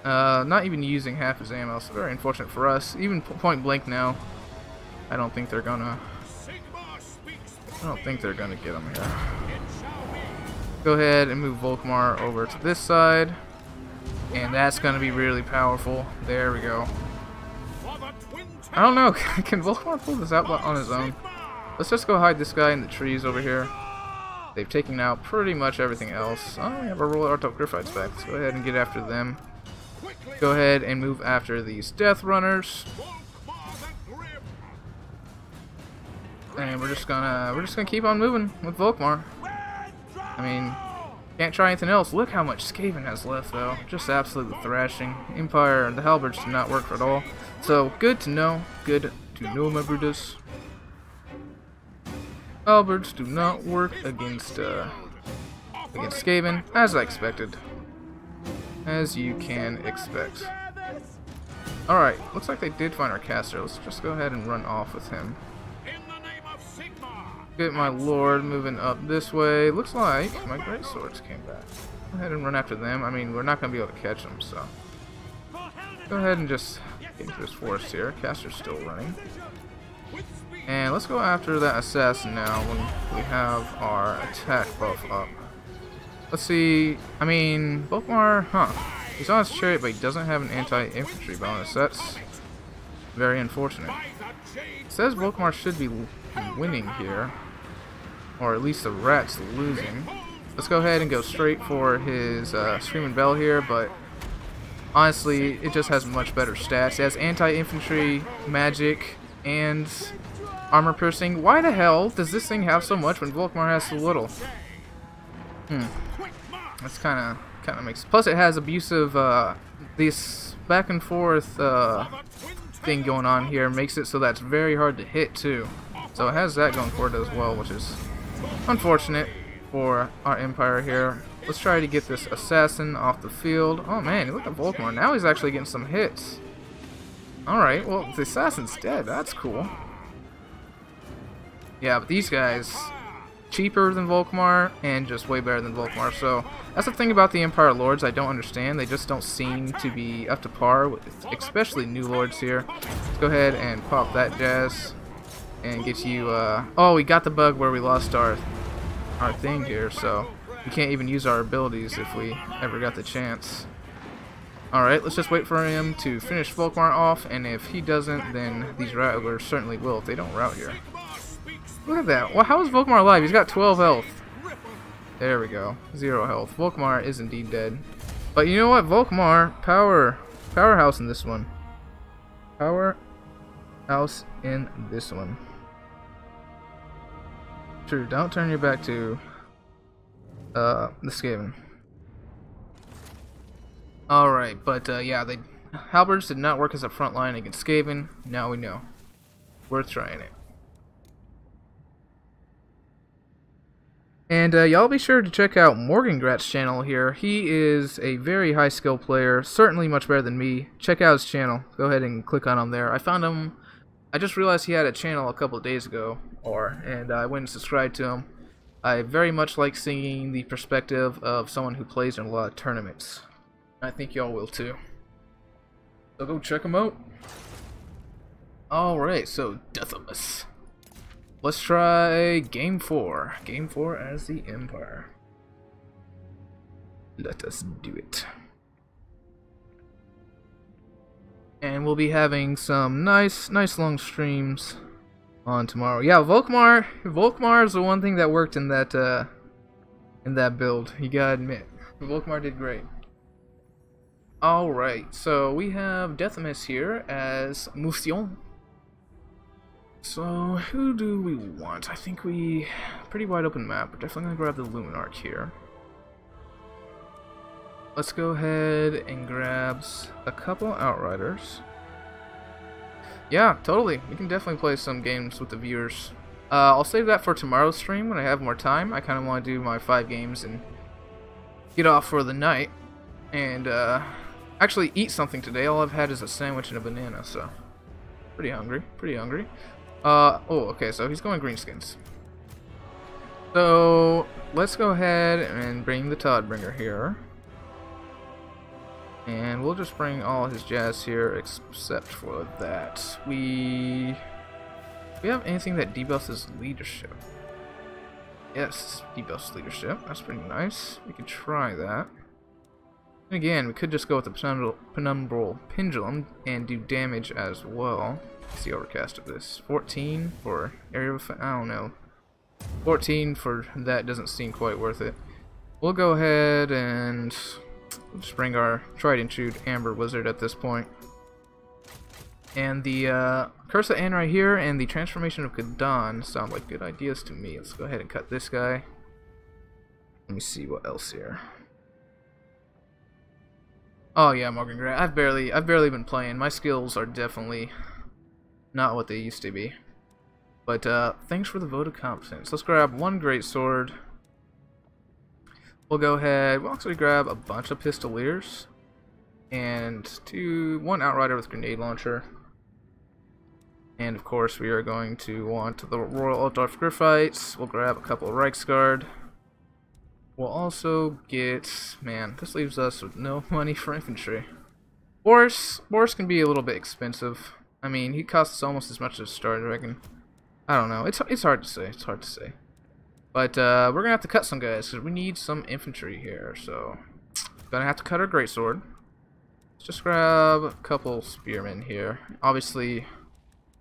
Not even using half his ammo, so very unfortunate for us. Even point blank now, I don't think they're gonna get him here. Go ahead and move Volkmar over to this side, and that's gonna be really powerful. There we go. I don't know, can Volkmar pull this out on his own? Let's just go hide this guy in the trees over here. They've taken out pretty much everything else. Oh, we have our Royal Autographites back. Let's go ahead and get after them. Go ahead and move after these Death Runners. And we're just gonna keep on moving with Volkmar. I mean, can't try anything else. Look how much Skaven has left though. Just absolutely thrashing. Empire, the halberds did not work at all. So good to know. Good to know, my brothers. Halberds do not work against Skaven, as I expected. As you can expect. Alright, looks like they did find our caster. Let's just go ahead and run off with him. Get my lord moving up this way. Looks like my great swords came back. Go ahead and run after them. I mean, we're not going to be able to catch them, so go ahead and just get into this forest here. Caster's still running. And let's go after that assassin now when we have our attack buff up. Let's see. I mean, Volkmar, he's on his chariot, but he doesn't have an anti-infantry bonus. That's very unfortunate. It says Volkmar should be winning here, or at least the rat's losing. Let's go ahead and go straight for his Screaming Bell here, but honestly, it just has much better stats. It has anti-infantry, magic, and armor piercing. Why the hell does this thing have so much when Volkmar has so little? That's kind of makes. Plus, it has abusive. This back and forth thing going on here makes it so that's very hard to hit too. So it has that going for it as well, which is unfortunate for our Empire here. Let's try to get this assassin off the field. Oh man, look at Volkmar. Now he's actually getting some hits. Alright, well, the assassin's dead. That's cool. Yeah, but these guys, cheaper than Volkmar and just way better than Volkmar. So that's the thing about the Empire Lords I don't understand. They just don't seem to be up to par with, especially new Lords here. Let's go ahead and pop that jazz and get you, oh, we got the bug where we lost our thing here, so we can't even use our abilities if we ever got the chance. Alright, let's just wait for him to finish Volkmar off, and if he doesn't, then these Rattlers certainly will if they don't rout here. Look at that. Well, how is Volkmar alive? He's got 12 health. There we go. 0 health. Volkmar is indeed dead. But you know what? Volkmar, powerhouse in this one. Powerhouse in this one. True, don't turn your back to the Skaven. Alright, but yeah, halberds did not work as a front line against Skaven. Now we know. Worth trying it. And y'all be sure to check out Morgengrat's channel here. He is a very high skill player, certainly much better than me. Check out his channel. Go ahead and click on him there. I found him. I just realized he had a channel a couple of days ago, and I went and subscribed to him. I very much like seeing the perspective of someone who plays in a lot of tournaments. I think y'all will too. So go check him out. Alright, so Decimus. Let's try Game 4. Game 4 as the Empire. Let us do it. And we'll be having some nice long streams on tomorrow. Yeah, Volkmar is the one thing that worked in that build. You gotta admit, Volkmar did great. All right, so we have Decimus here as Moussion. So who do we want? I think pretty wide open map. We're definitely gonna grab the Luminarch here. Let's go ahead and grab a couple Outriders. Yeah, totally. We can definitely play some games with the viewers. I'll save that for tomorrow's stream when I have more time. I kind of want to do my 5 games and get off for the night. And actually eat something today. All I've had is a sandwich and a banana, so pretty hungry. Oh, okay, so he's going Greenskins. So let's go ahead and bring the Toddbringer here. And we'll just bring all his jazz here except for that. We have anything that debuffs his leadership. Yes, debuffs leadership. That's pretty nice. We could try that. And again, we could just go with the Penumbral Pendulum and do damage as well. Let's see overcast of this. 14 for area of effect. I don't know. 14 for that doesn't seem quite worth it. We'll go ahead and we'll just bring our tried and true Amber Wizard at this point. And the Curse of Anne right here and the Transformation of Kadan sound like good ideas to me. Let's go ahead and cut this guy. Let me see what else here. Oh yeah, Morgengrat. I've barely been playing. My skills are definitely not what they used to be. But thanks for the vote of confidence. Let's grab one great sword. We'll go ahead. We'll actually grab a bunch of Pistoliers and one Outrider with grenade launcher. And of course we are going to want the Royal Altdorf Griffites. We'll grab a couple of Reichsguard. We'll also get, man, this leaves us with no money for infantry. Boris can be a little bit expensive. I mean, he costs almost as much as Star Dragon. I don't know. It's hard to say. It's hard to say. But we're gonna have to cut some guys because we need some infantry here. So gonna have to cut our greatsword. Let's just grab a couple spearmen here. Obviously, we're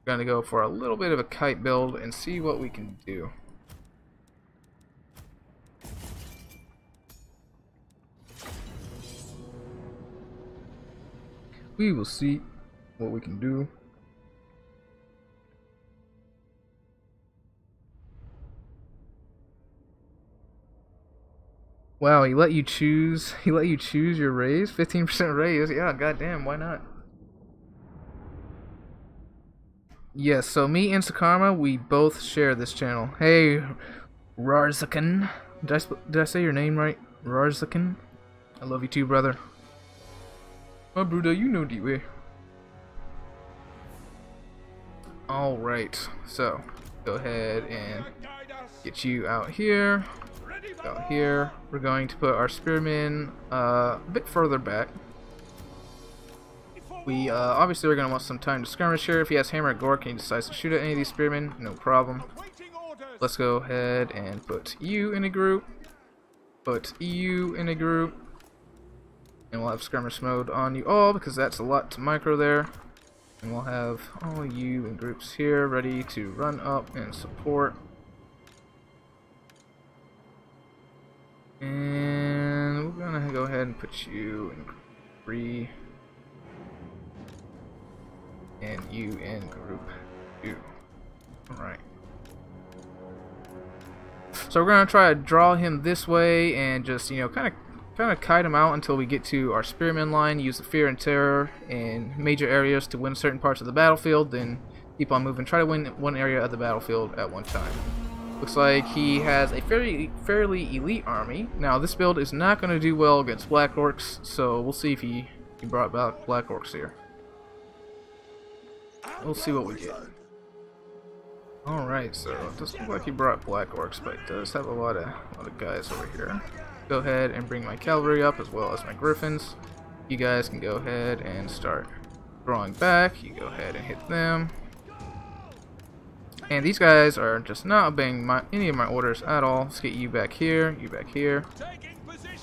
gonna go for a little bit of a kite build and see what we can do. We will see what we can do. Wow, he let you choose. He let you choose your raise. 15% raise. Yeah, goddamn, why not? Yes, so me and Sekarma, we both share this channel. Hey, Rarzakan. Did I say your name right? Rarzakan. I love you too, brother. My brother, you know the way. Alright, so go ahead and get you out here. Out here. We're going to put our spearmen a bit further back. We obviously we're going to want some time to skirmish here. If he has hammer or gork and he decides to shoot at any of these spearmen, no problem. Let's go ahead and put you in a group. Put you in a group. And we'll have skirmish mode on you all because that's a lot to micro there. And we'll have all you in groups here ready to run up and support. And we're gonna go ahead and put you in group 3. And you in group 2. Alright. So we're gonna try to draw him this way and just, you know, kind of kite him out until we get to our spearman line, use the fear and terror in major areas to win certain parts of the battlefield, then keep on moving, try to win one area of the battlefield at one time. Looks like he has a fairly elite army. Now this build is not going to do well against Black Orcs, so we'll see if he brought back Black Orcs here. We'll see what we get. Alright, so it doesn't look like he brought Black Orcs, but it does have a lot of guys over here. Go ahead and bring my cavalry up as well as my griffins. You guys can go ahead and start drawing back. You go ahead and hit them. And these guys are just not obeying any of my orders at all. Let's get you back here, you back here.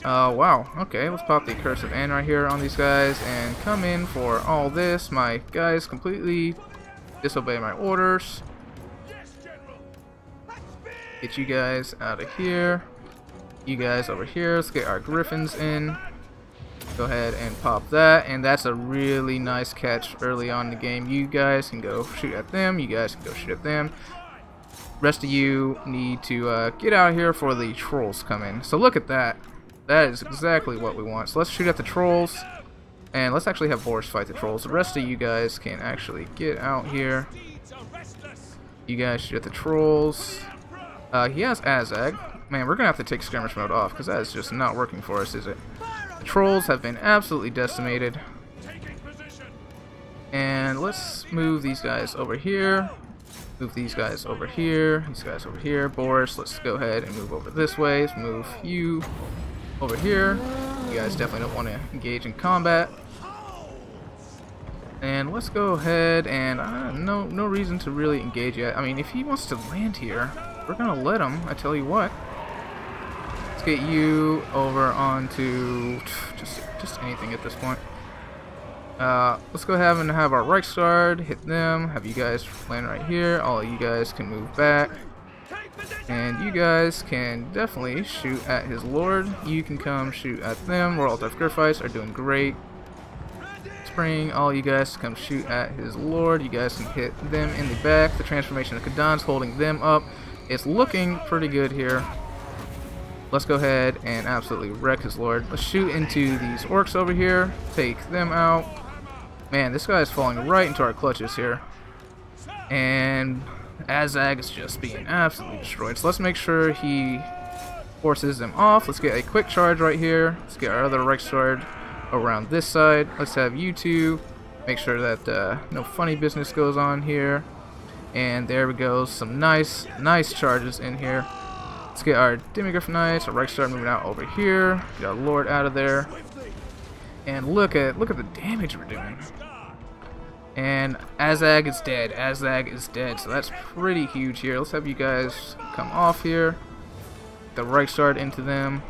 Wow, okay, let's pop the Curse of Anne right here on these guys and come in for all this. My guys completely disobey my orders. Get you guys out of here. You guys over here, let's get our griffins in. Go ahead and pop that, and that's a really nice catch early on in the game. You guys can go shoot at them, you guys can go shoot at them. Rest of you need to get out here before the trolls come in. So look at that. That is exactly what we want. So let's shoot at the trolls, and let's actually have Boris fight the trolls. The rest of you guys can actually get out here. You guys shoot at the trolls. He has Azag. Man, we're gonna have to take skirmish mode off because that is just not working for us, is it? The trolls have been absolutely decimated. And let's move these guys over here. Move these guys over here. These guys over here. Boris, let's go ahead and move over this way. Let's move you over here. You guys definitely don't want to engage in combat. And let's go ahead and no reason to really engage yet. I mean, if he wants to land here, we're gonna let him. I tell you what. Let's get you over onto just anything at this point. Let's go ahead and have our Reichsguard hit them. Have you guys land right here. All of you guys can move back. And you guys can definitely shoot at his lord. You can come shoot at them. Royal Altdorf Griffites are doing great. Spring all you guys to come shoot at his lord. You guys can hit them in the back. The transformation of Kadan's holding them up. It's looking pretty good here. Let's go ahead and absolutely wreck his lord. Let's shoot into these orcs over here. Take them out. Man, this guy is falling right into our clutches here. And Azag is just being absolutely destroyed. So let's make sure he forces them off. Let's get a quick charge right here. Let's get our other Reichsguard around this side. Let's have you two make sure that no funny business goes on here. And there we go. Some nice charges in here. Let's get our Demigryph Knights, our Reichstag moving out over here. Get our Lord out of there. And look at the damage we're doing. And Azag is dead. Azag is dead. So that's pretty huge here. Let's have you guys come off here. The Reichstag into them.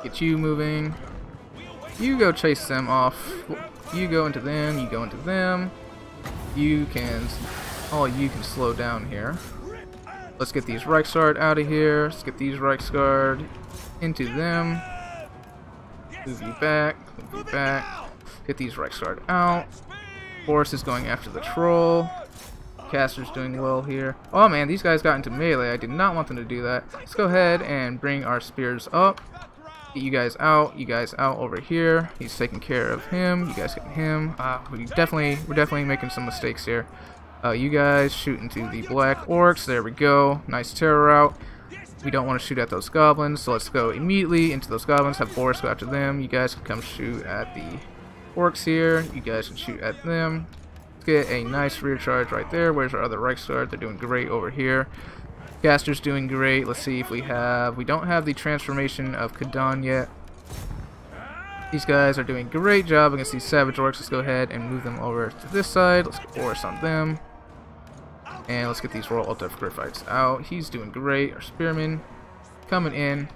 Get you moving. You go chase them off. You go into them. You go into them. You can slow down here. Let's get these Reichstag out of here. Let's get these Reichstag into them. Move you back. Move you back. Get these Reichstag out. Force is going after the troll. Caster's doing well here. Oh man, these guys got into melee. I did not want them to do that. Let's go ahead and bring our spears up. Get you guys out. You guys out over here. He's taking care of him. You guys getting him. We're definitely making some mistakes here. You guys shoot into the black orcs. There we go. Nice terror route. We don't want to shoot at those goblins, so let's go immediately into those goblins. Have Boris go after them. You guys can come shoot at the orcs here. You guys can shoot at them. Let's get a nice rear charge right there. Where's our other Reichstag? They're doing great over here. Caster's doing great. Let's see if we don't have the transformation of Kadan yet. These guys are doing a great job against these savage orcs. Let's go ahead and move them over to this side. Let's get Boris on them. And let's get these Royal Ultif Griffites out. He's doing great. Our Spearmen coming in.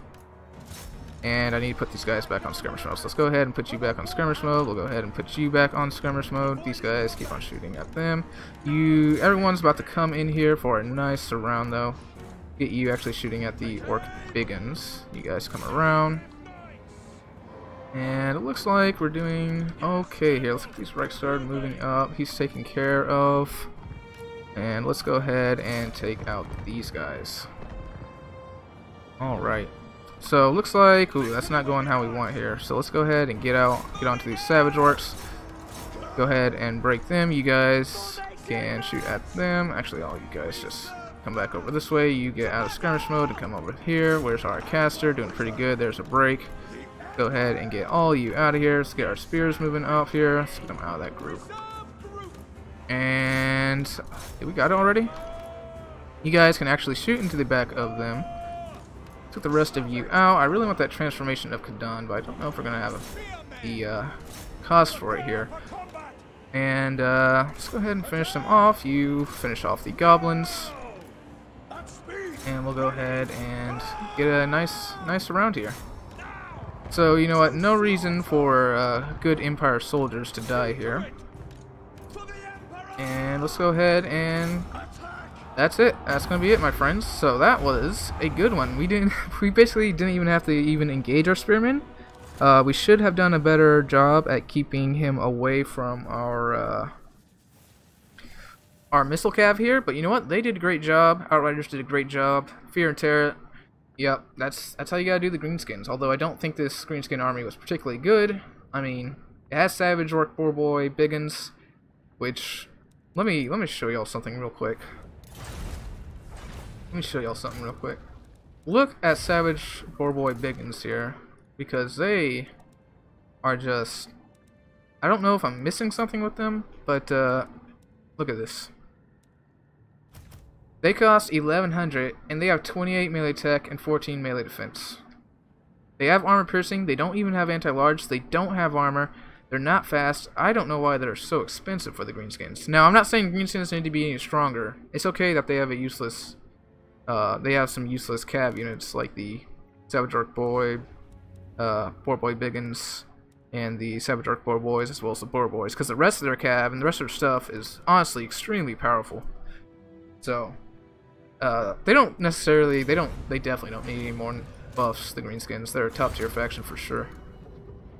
And I need to put these guys back on skirmish mode. So let's go ahead and put you back on skirmish mode. We'll go ahead and put you back on skirmish mode. These guys keep on shooting at them. Everyone's about to come in here for a nice surround though. Get you actually shooting at the orc biggins. You guys come around. And it looks like we're doing okay here. Let's get these Reichstag moving up. He's taken care of. And let's go ahead and take out these guys. Alright. So looks like that's not going how we want here. So let's go ahead and get onto these savage orcs. Go ahead and break them. You guys can shoot at them. Actually, all you guys just come back over this way. You get out of skirmish mode and come over here. Where's our caster? Doing pretty good. There's a break. Go ahead and get all you out of here. Let's get our spears moving up here. Let's get them out of that group. And we got it already. You guys can actually shoot into the back of them. Took the rest of you out. I really want that transformation of Kadan, but I don't know if we're gonna have the cost for it here. And let's go ahead and finish them off. You finish off the goblins, and we'll go ahead and get a nice round here. So you know what? No reason for good Empire soldiers to die here. And let's go ahead and that's it. That's gonna be it, my friends. So that was a good one. We basically didn't even have to engage our spearmen. We should have done a better job at keeping him away from our missile cav here. But you know what? They did a great job. Outriders did a great job. Fear and Terror. Yep, that's how you gotta do the Greenskins. Although I don't think this Greenskin army was particularly good. I mean, it has Savage, Orc, Boarboy, Biggins, which let me show y'all something real quick. Look at Savage, Boarboy, Biggins here, because they are just, I don't know if I'm missing something with them, but look at this. They cost 1100 and they have 28 melee tech and 14 melee defense. They have armor piercing, they don't even have anti-large, they don't have armor, they're not fast. I don't know why they're so expensive for the Greenskins. Now, I'm not saying Greenskins need to be any stronger. It's okay that they have a useless, they have some useless cav units like the Savage Orc Boy, Boarboy Biggins, and the Savage Orc Boarboys, as well as the Boarboys, because the rest of their cav and the rest of their stuff is honestly extremely powerful. So, they definitely don't need any more buffs, the Greenskins. They're a top tier faction for sure.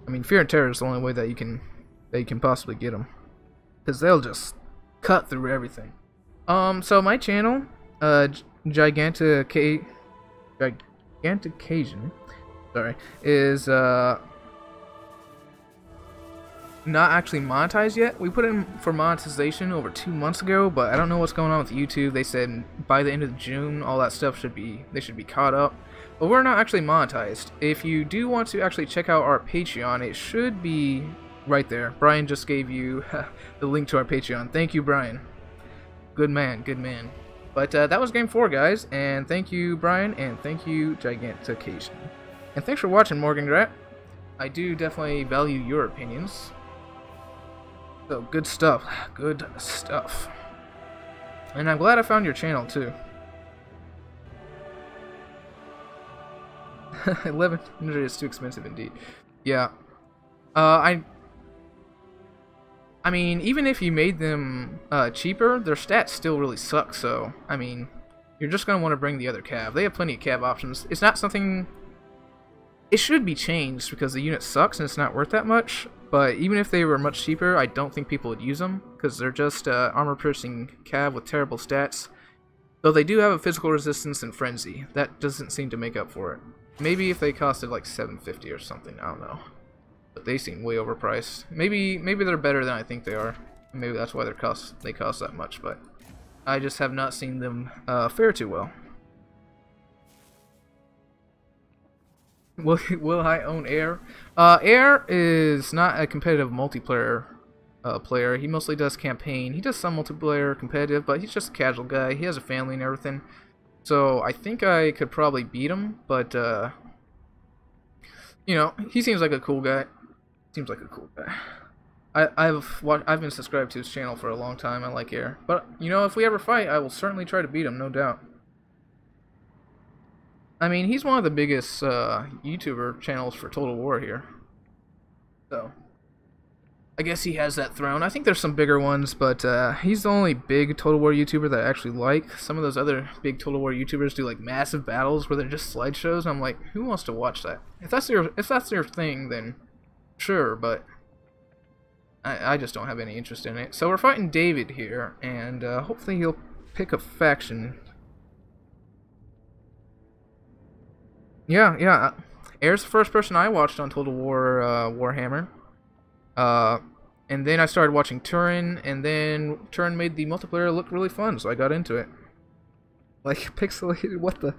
I mean, Fear and Terror is the only way that you can possibly get them, because they'll just cut through everything. So my channel, Giganticasian, sorry, is not actually monetized yet. We put in for monetization over 2 months ago, but I don't know what's going on with YouTube. They said by the end of June all that stuff should be caught up, but we're not actually monetized. If you do want to actually check out our Patreon, it should be right there. Brian just gave you the link to our Patreon. Thank you, Brian. Good man, good man. But that was game 4, guys, and thank you, Brian, and thank you, Gigantication. And thanks for watching, Morgan Grat. I do definitely value your opinions. So, good stuff. Good stuff. And I'm glad I found your channel, too. 1100 is too expensive, indeed. Yeah. I mean, even if you made them cheaper, their stats still really suck, so, I mean, you're just going to want to bring the other cav. They have plenty of cav options. It's not something... It should be changed because the unit sucks and it's not worth that much, but even if they were much cheaper, I don't think people would use them, because they're just armor-piercing cav with terrible stats. Though they do have a physical resistance and frenzy. That doesn't seem to make up for it. Maybe if they costed like $750 or something, I don't know. But they seem way overpriced. Maybe they're better than I think they are. Maybe that's why they cost that much, but I just have not seen them fare too well. Will I own Air? Air is not a competitive multiplayer player. He mostly does campaign. He does some multiplayer competitive, but he's just a casual guy. He has a family and everything. So I think I could probably beat him, but you know, he seems like a cool guy. Seems like a cool guy. I've been subscribed to his channel for a long time. I like Air, but you know, if we ever fight, I will certainly try to beat him, no doubt. I mean, he's one of the biggest YouTuber channels for Total War here. So, I guess he has that throne. I think there's some bigger ones, but he's the only big Total War YouTuber that I actually like. Some of those other big Total War YouTubers do like massive battles where they're just slideshows, and I'm like, who wants to watch that? If that's your thing, then sure, but I just don't have any interest in it. So we're fighting David here, and hopefully he'll pick a faction. Yeah. Air's the first person I watched on Total War Warhammer. And then I started watching Turin, and then Turin made the multiplayer look really fun, so I got into it. Like pixelated, what the?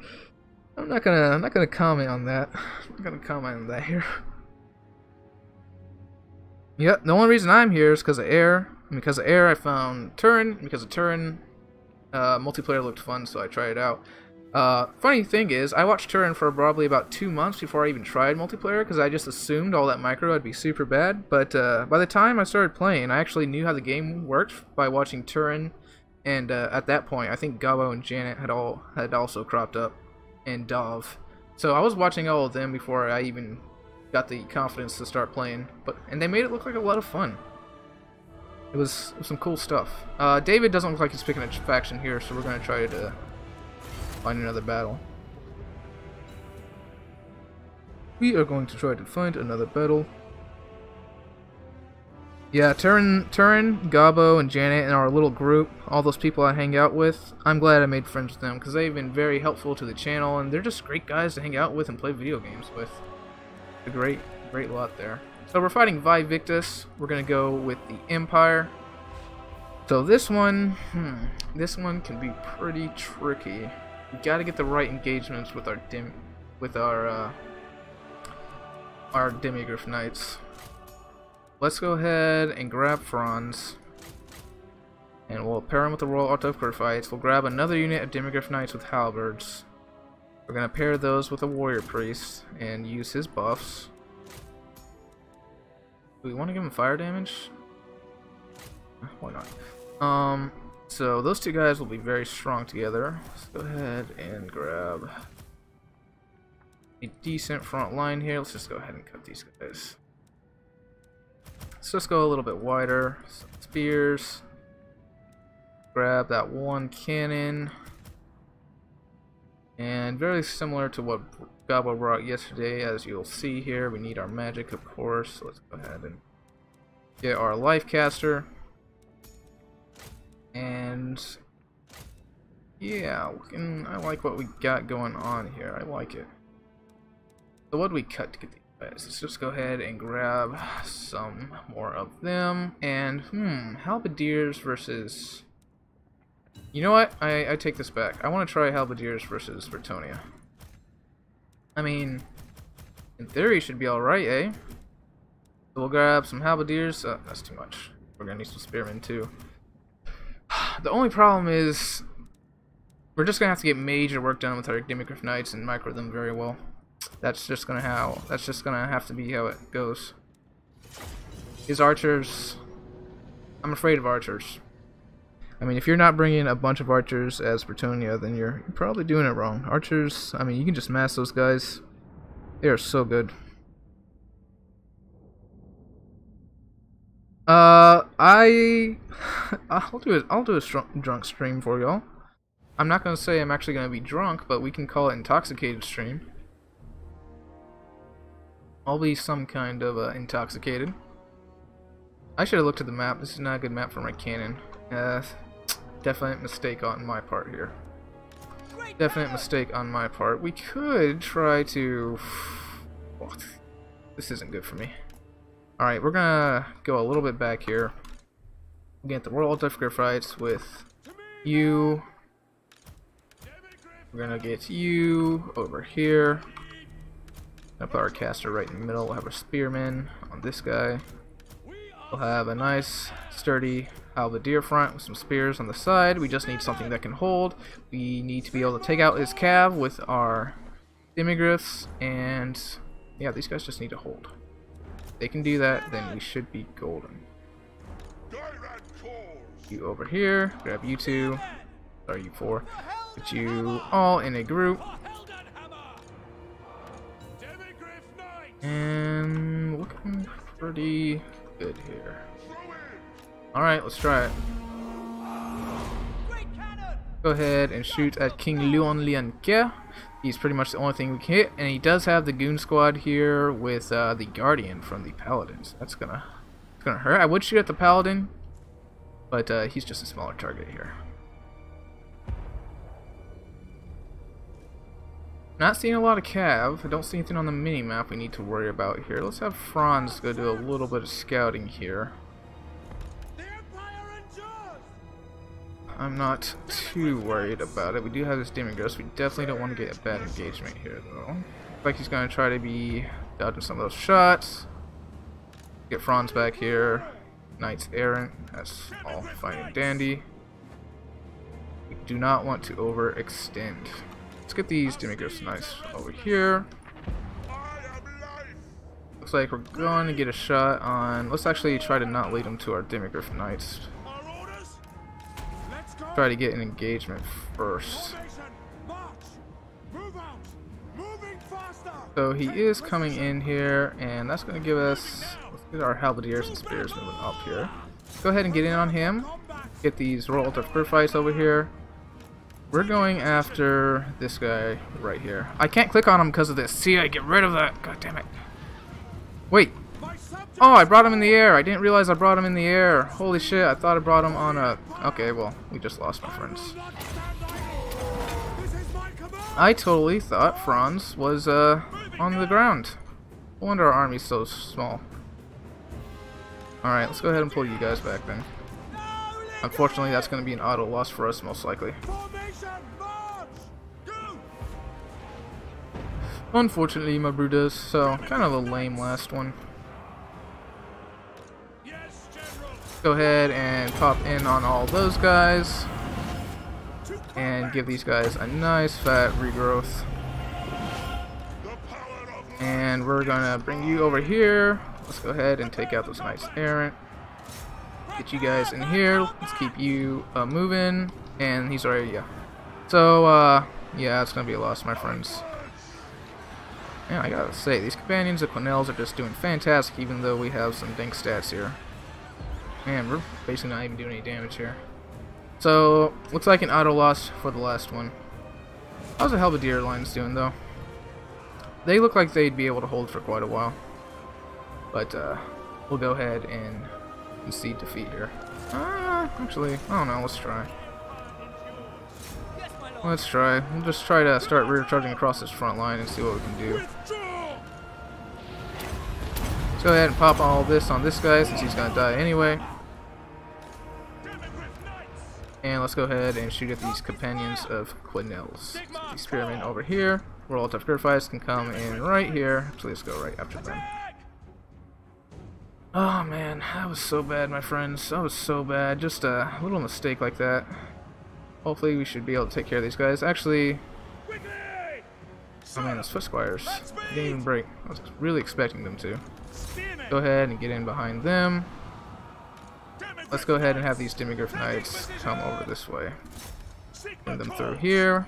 I'm not gonna comment on that. I'm not gonna comment on that here. Yep, the only reason I'm here is because of Air. And because of Air, I found Turin. Because of Turin, multiplayer looked fun, so I tried it out. Funny thing is, I watched Turin for probably about 2 months before I even tried multiplayer, because I just assumed all that micro would be super bad, but by the time I started playing, I actually knew how the game worked by watching Turin, and at that point, I think Gabo and Janet had also cropped up, and Dov. So I was watching all of them before I even got the confidence to start playing, and they made it look like a lot of fun. It was some cool stuff. David doesn't look like he's picking a faction here, so we're going to try to find another battle. We are going to try to find another battle. Yeah, Turin, Gabo, and Janet, and our little group, all those people I hang out with, I'm glad I made friends with them, because they've been very helpful to the channel, and they're just great guys to hang out with and play video games with. A great lot there. So we're fighting Victus. We're going to go with the Empire. So this one can be pretty tricky. We got to get the right engagements with our Demigryph Knights. Let's go ahead and grab Franz, and we'll pair him with the Royal Autocratophytes. We'll grab another unit of Demigryph Knights with Halberds. We're gonna pair those with a Warrior Priest and use his buffs. Do we want to give him fire damage? Why not? So those two guys will be very strong together. Let's go ahead and grab a decent front line here. Let's just go ahead and cut these guys. Let's just go a little bit wider. Some spears. Grab that one cannon. And very similar to what Gabo brought yesterday, as you'll see here, we need our magic, of course. So let's go ahead and get our life caster. And yeah, I like what we got going on here. I like it. So what do we cut to get these guys? Let's just go ahead and grab some more of them. And halberdiers versus... You know what? I take this back. I want to try halberdiers versus Bretonnia. I mean, in theory, should be alright, eh? So we'll grab some halberdiers. That's too much. We're gonna need some spearmen too. The only problem is we're just gonna have to get major work done with our Demigryph Knights and micro them very well. That's just gonna have to be how it goes. These archers, I'm afraid of archers. I mean, if you're not bringing a bunch of archers as Bretonnia, then you're probably doing it wrong. Archers, I mean, you can just mass those guys. They are so good. I'll do a drunk stream for y'all. I'm not gonna say I'm actually gonna be drunk, but we can call it intoxicated stream. I'll be some kind of intoxicated. I should have looked at the map. This is not a good map for my cannon. Definite mistake on my part here. Definite mistake on my part. We could try to... Oh, this isn't good for me. Alright, we're gonna go a little bit back here. We'll get the Royal Defgriff fights with you. We're gonna get you over here. Gonna put our caster right in the middle. We'll have our spearmen on this guy. We'll have a nice, sturdy halberdier front with some spears on the side. We just need something that can hold. We need to be able to take out his cav with our demigryphs, and yeah, these guys just need to hold. If they can do that, then we should be golden. You over here, grab you two, or you four, put you all in a group, and looking pretty good here. Alright, let's try it. Go ahead and shoot at King Luon Lianke. He's pretty much the only thing we can hit, and he does have the goon squad here with the Guardian from the Paladins. That's gonna hurt. I would shoot at the Paladin, but he's just a smaller target here. Not seeing a lot of cav. I don't see anything on the mini-map we need to worry about here. Let's have Franz go do a little bit of scouting here. I'm not too worried about it. We do have this Demigryph. We definitely don't want to get a bad engagement here, though. Looks like he's going to try to be dodging some of those shots. Get Franz back here. Knights errant. That's all fine and dandy. We do not want to overextend. Let's get these Demigryphs nice over here. Looks like we're going to get a shot on... Let's actually try to not lead them to our Demigryph Knights. Try to get an engagement first. So he is coming in here, and that's going to give us... Let's get our halberdiers and spears moving up here. Go ahead and get in on him. Get these Royal Defgriff fights over here. We're going after this guy right here. I can't click on him because of this. See, I get rid of that. God damn it. Wait. Oh, I brought him in the air. I didn't realize I brought him in the air. Holy shit, I thought I brought him on a... Okay, well, we just lost my friends. I totally thought Franz was on the ground. No wonder our army's so small. Alright, let's go ahead and pull you guys back then. Unfortunately, that's going to be an auto loss for us, most likely. Unfortunately, my brew does, so kind of a lame last one. Go ahead and pop in on all those guys and give these guys a nice fat regrowth. And we're gonna bring you over here. Let's go ahead and take out those Knights Errant. Get you guys in here. Let's keep you moving. And he's already, yeah. So, yeah, it's gonna be a loss, my friends. Yeah, I gotta say, these companions of Quenelles are just doing fantastic, even though we have some dink stats here. Man, we're basically not even doing any damage here. So, looks like an auto loss for the last one. How's the Halberdier lines doing, though? They look like they'd be able to hold for quite a while. But, we'll go ahead and concede defeat here. Actually, I don't know, let's try. Let's try. We'll just try to start rear charging across this front line and see what we can do. Let's go ahead and pop all this on this guy since he's gonna die anyway. And let's go ahead and shoot at these companions of Quenelles. So these spearmen over here. Royal Defgriff can come in right here. Actually, let's go right after them. Oh man, that was so bad, my friends. That was so bad. Just a little mistake like that. Hopefully we should be able to take care of these guys. Actually, oh man, those foot squires didn't even break. I was really expecting them to. Go ahead and get in behind them. Let's go ahead and have these Demigryph Knights come over this way. Bring them through here.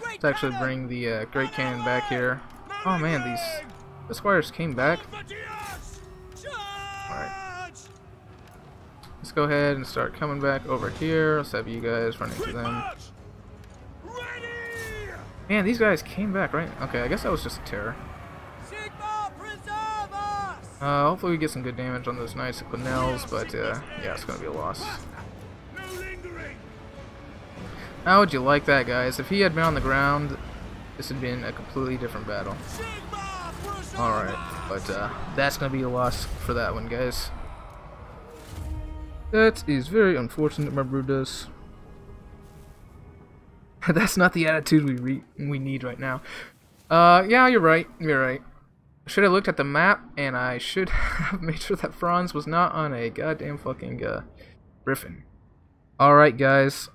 Let's actually bring the Great Cannon back here. Oh man, the squires came back. Alright. Let's go ahead and start coming back over here. Let's have you guys run into them. Man, these guys came back, right? Okay, I guess that was just a terror. Hopefully we get some good damage on those Knights of Quenelles, but yeah, it's gonna be a loss. How would you like that, guys? If he had been on the ground, this had been a completely different battle. Alright, but that's gonna be a loss for that one, guys. That is very unfortunate, my Brutus. That's not the attitude we need right now. Yeah, you're right. You're right. I should have looked at the map, and I should have made sure that Franz was not on a goddamn fucking Griffin. Alright, guys.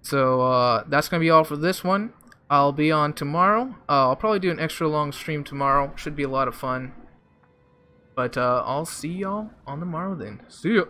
So, that's gonna be all for this one. I'll be on tomorrow. I'll probably do an extra long stream tomorrow. Should be a lot of fun. But, I'll see y'all on tomorrow then. See ya!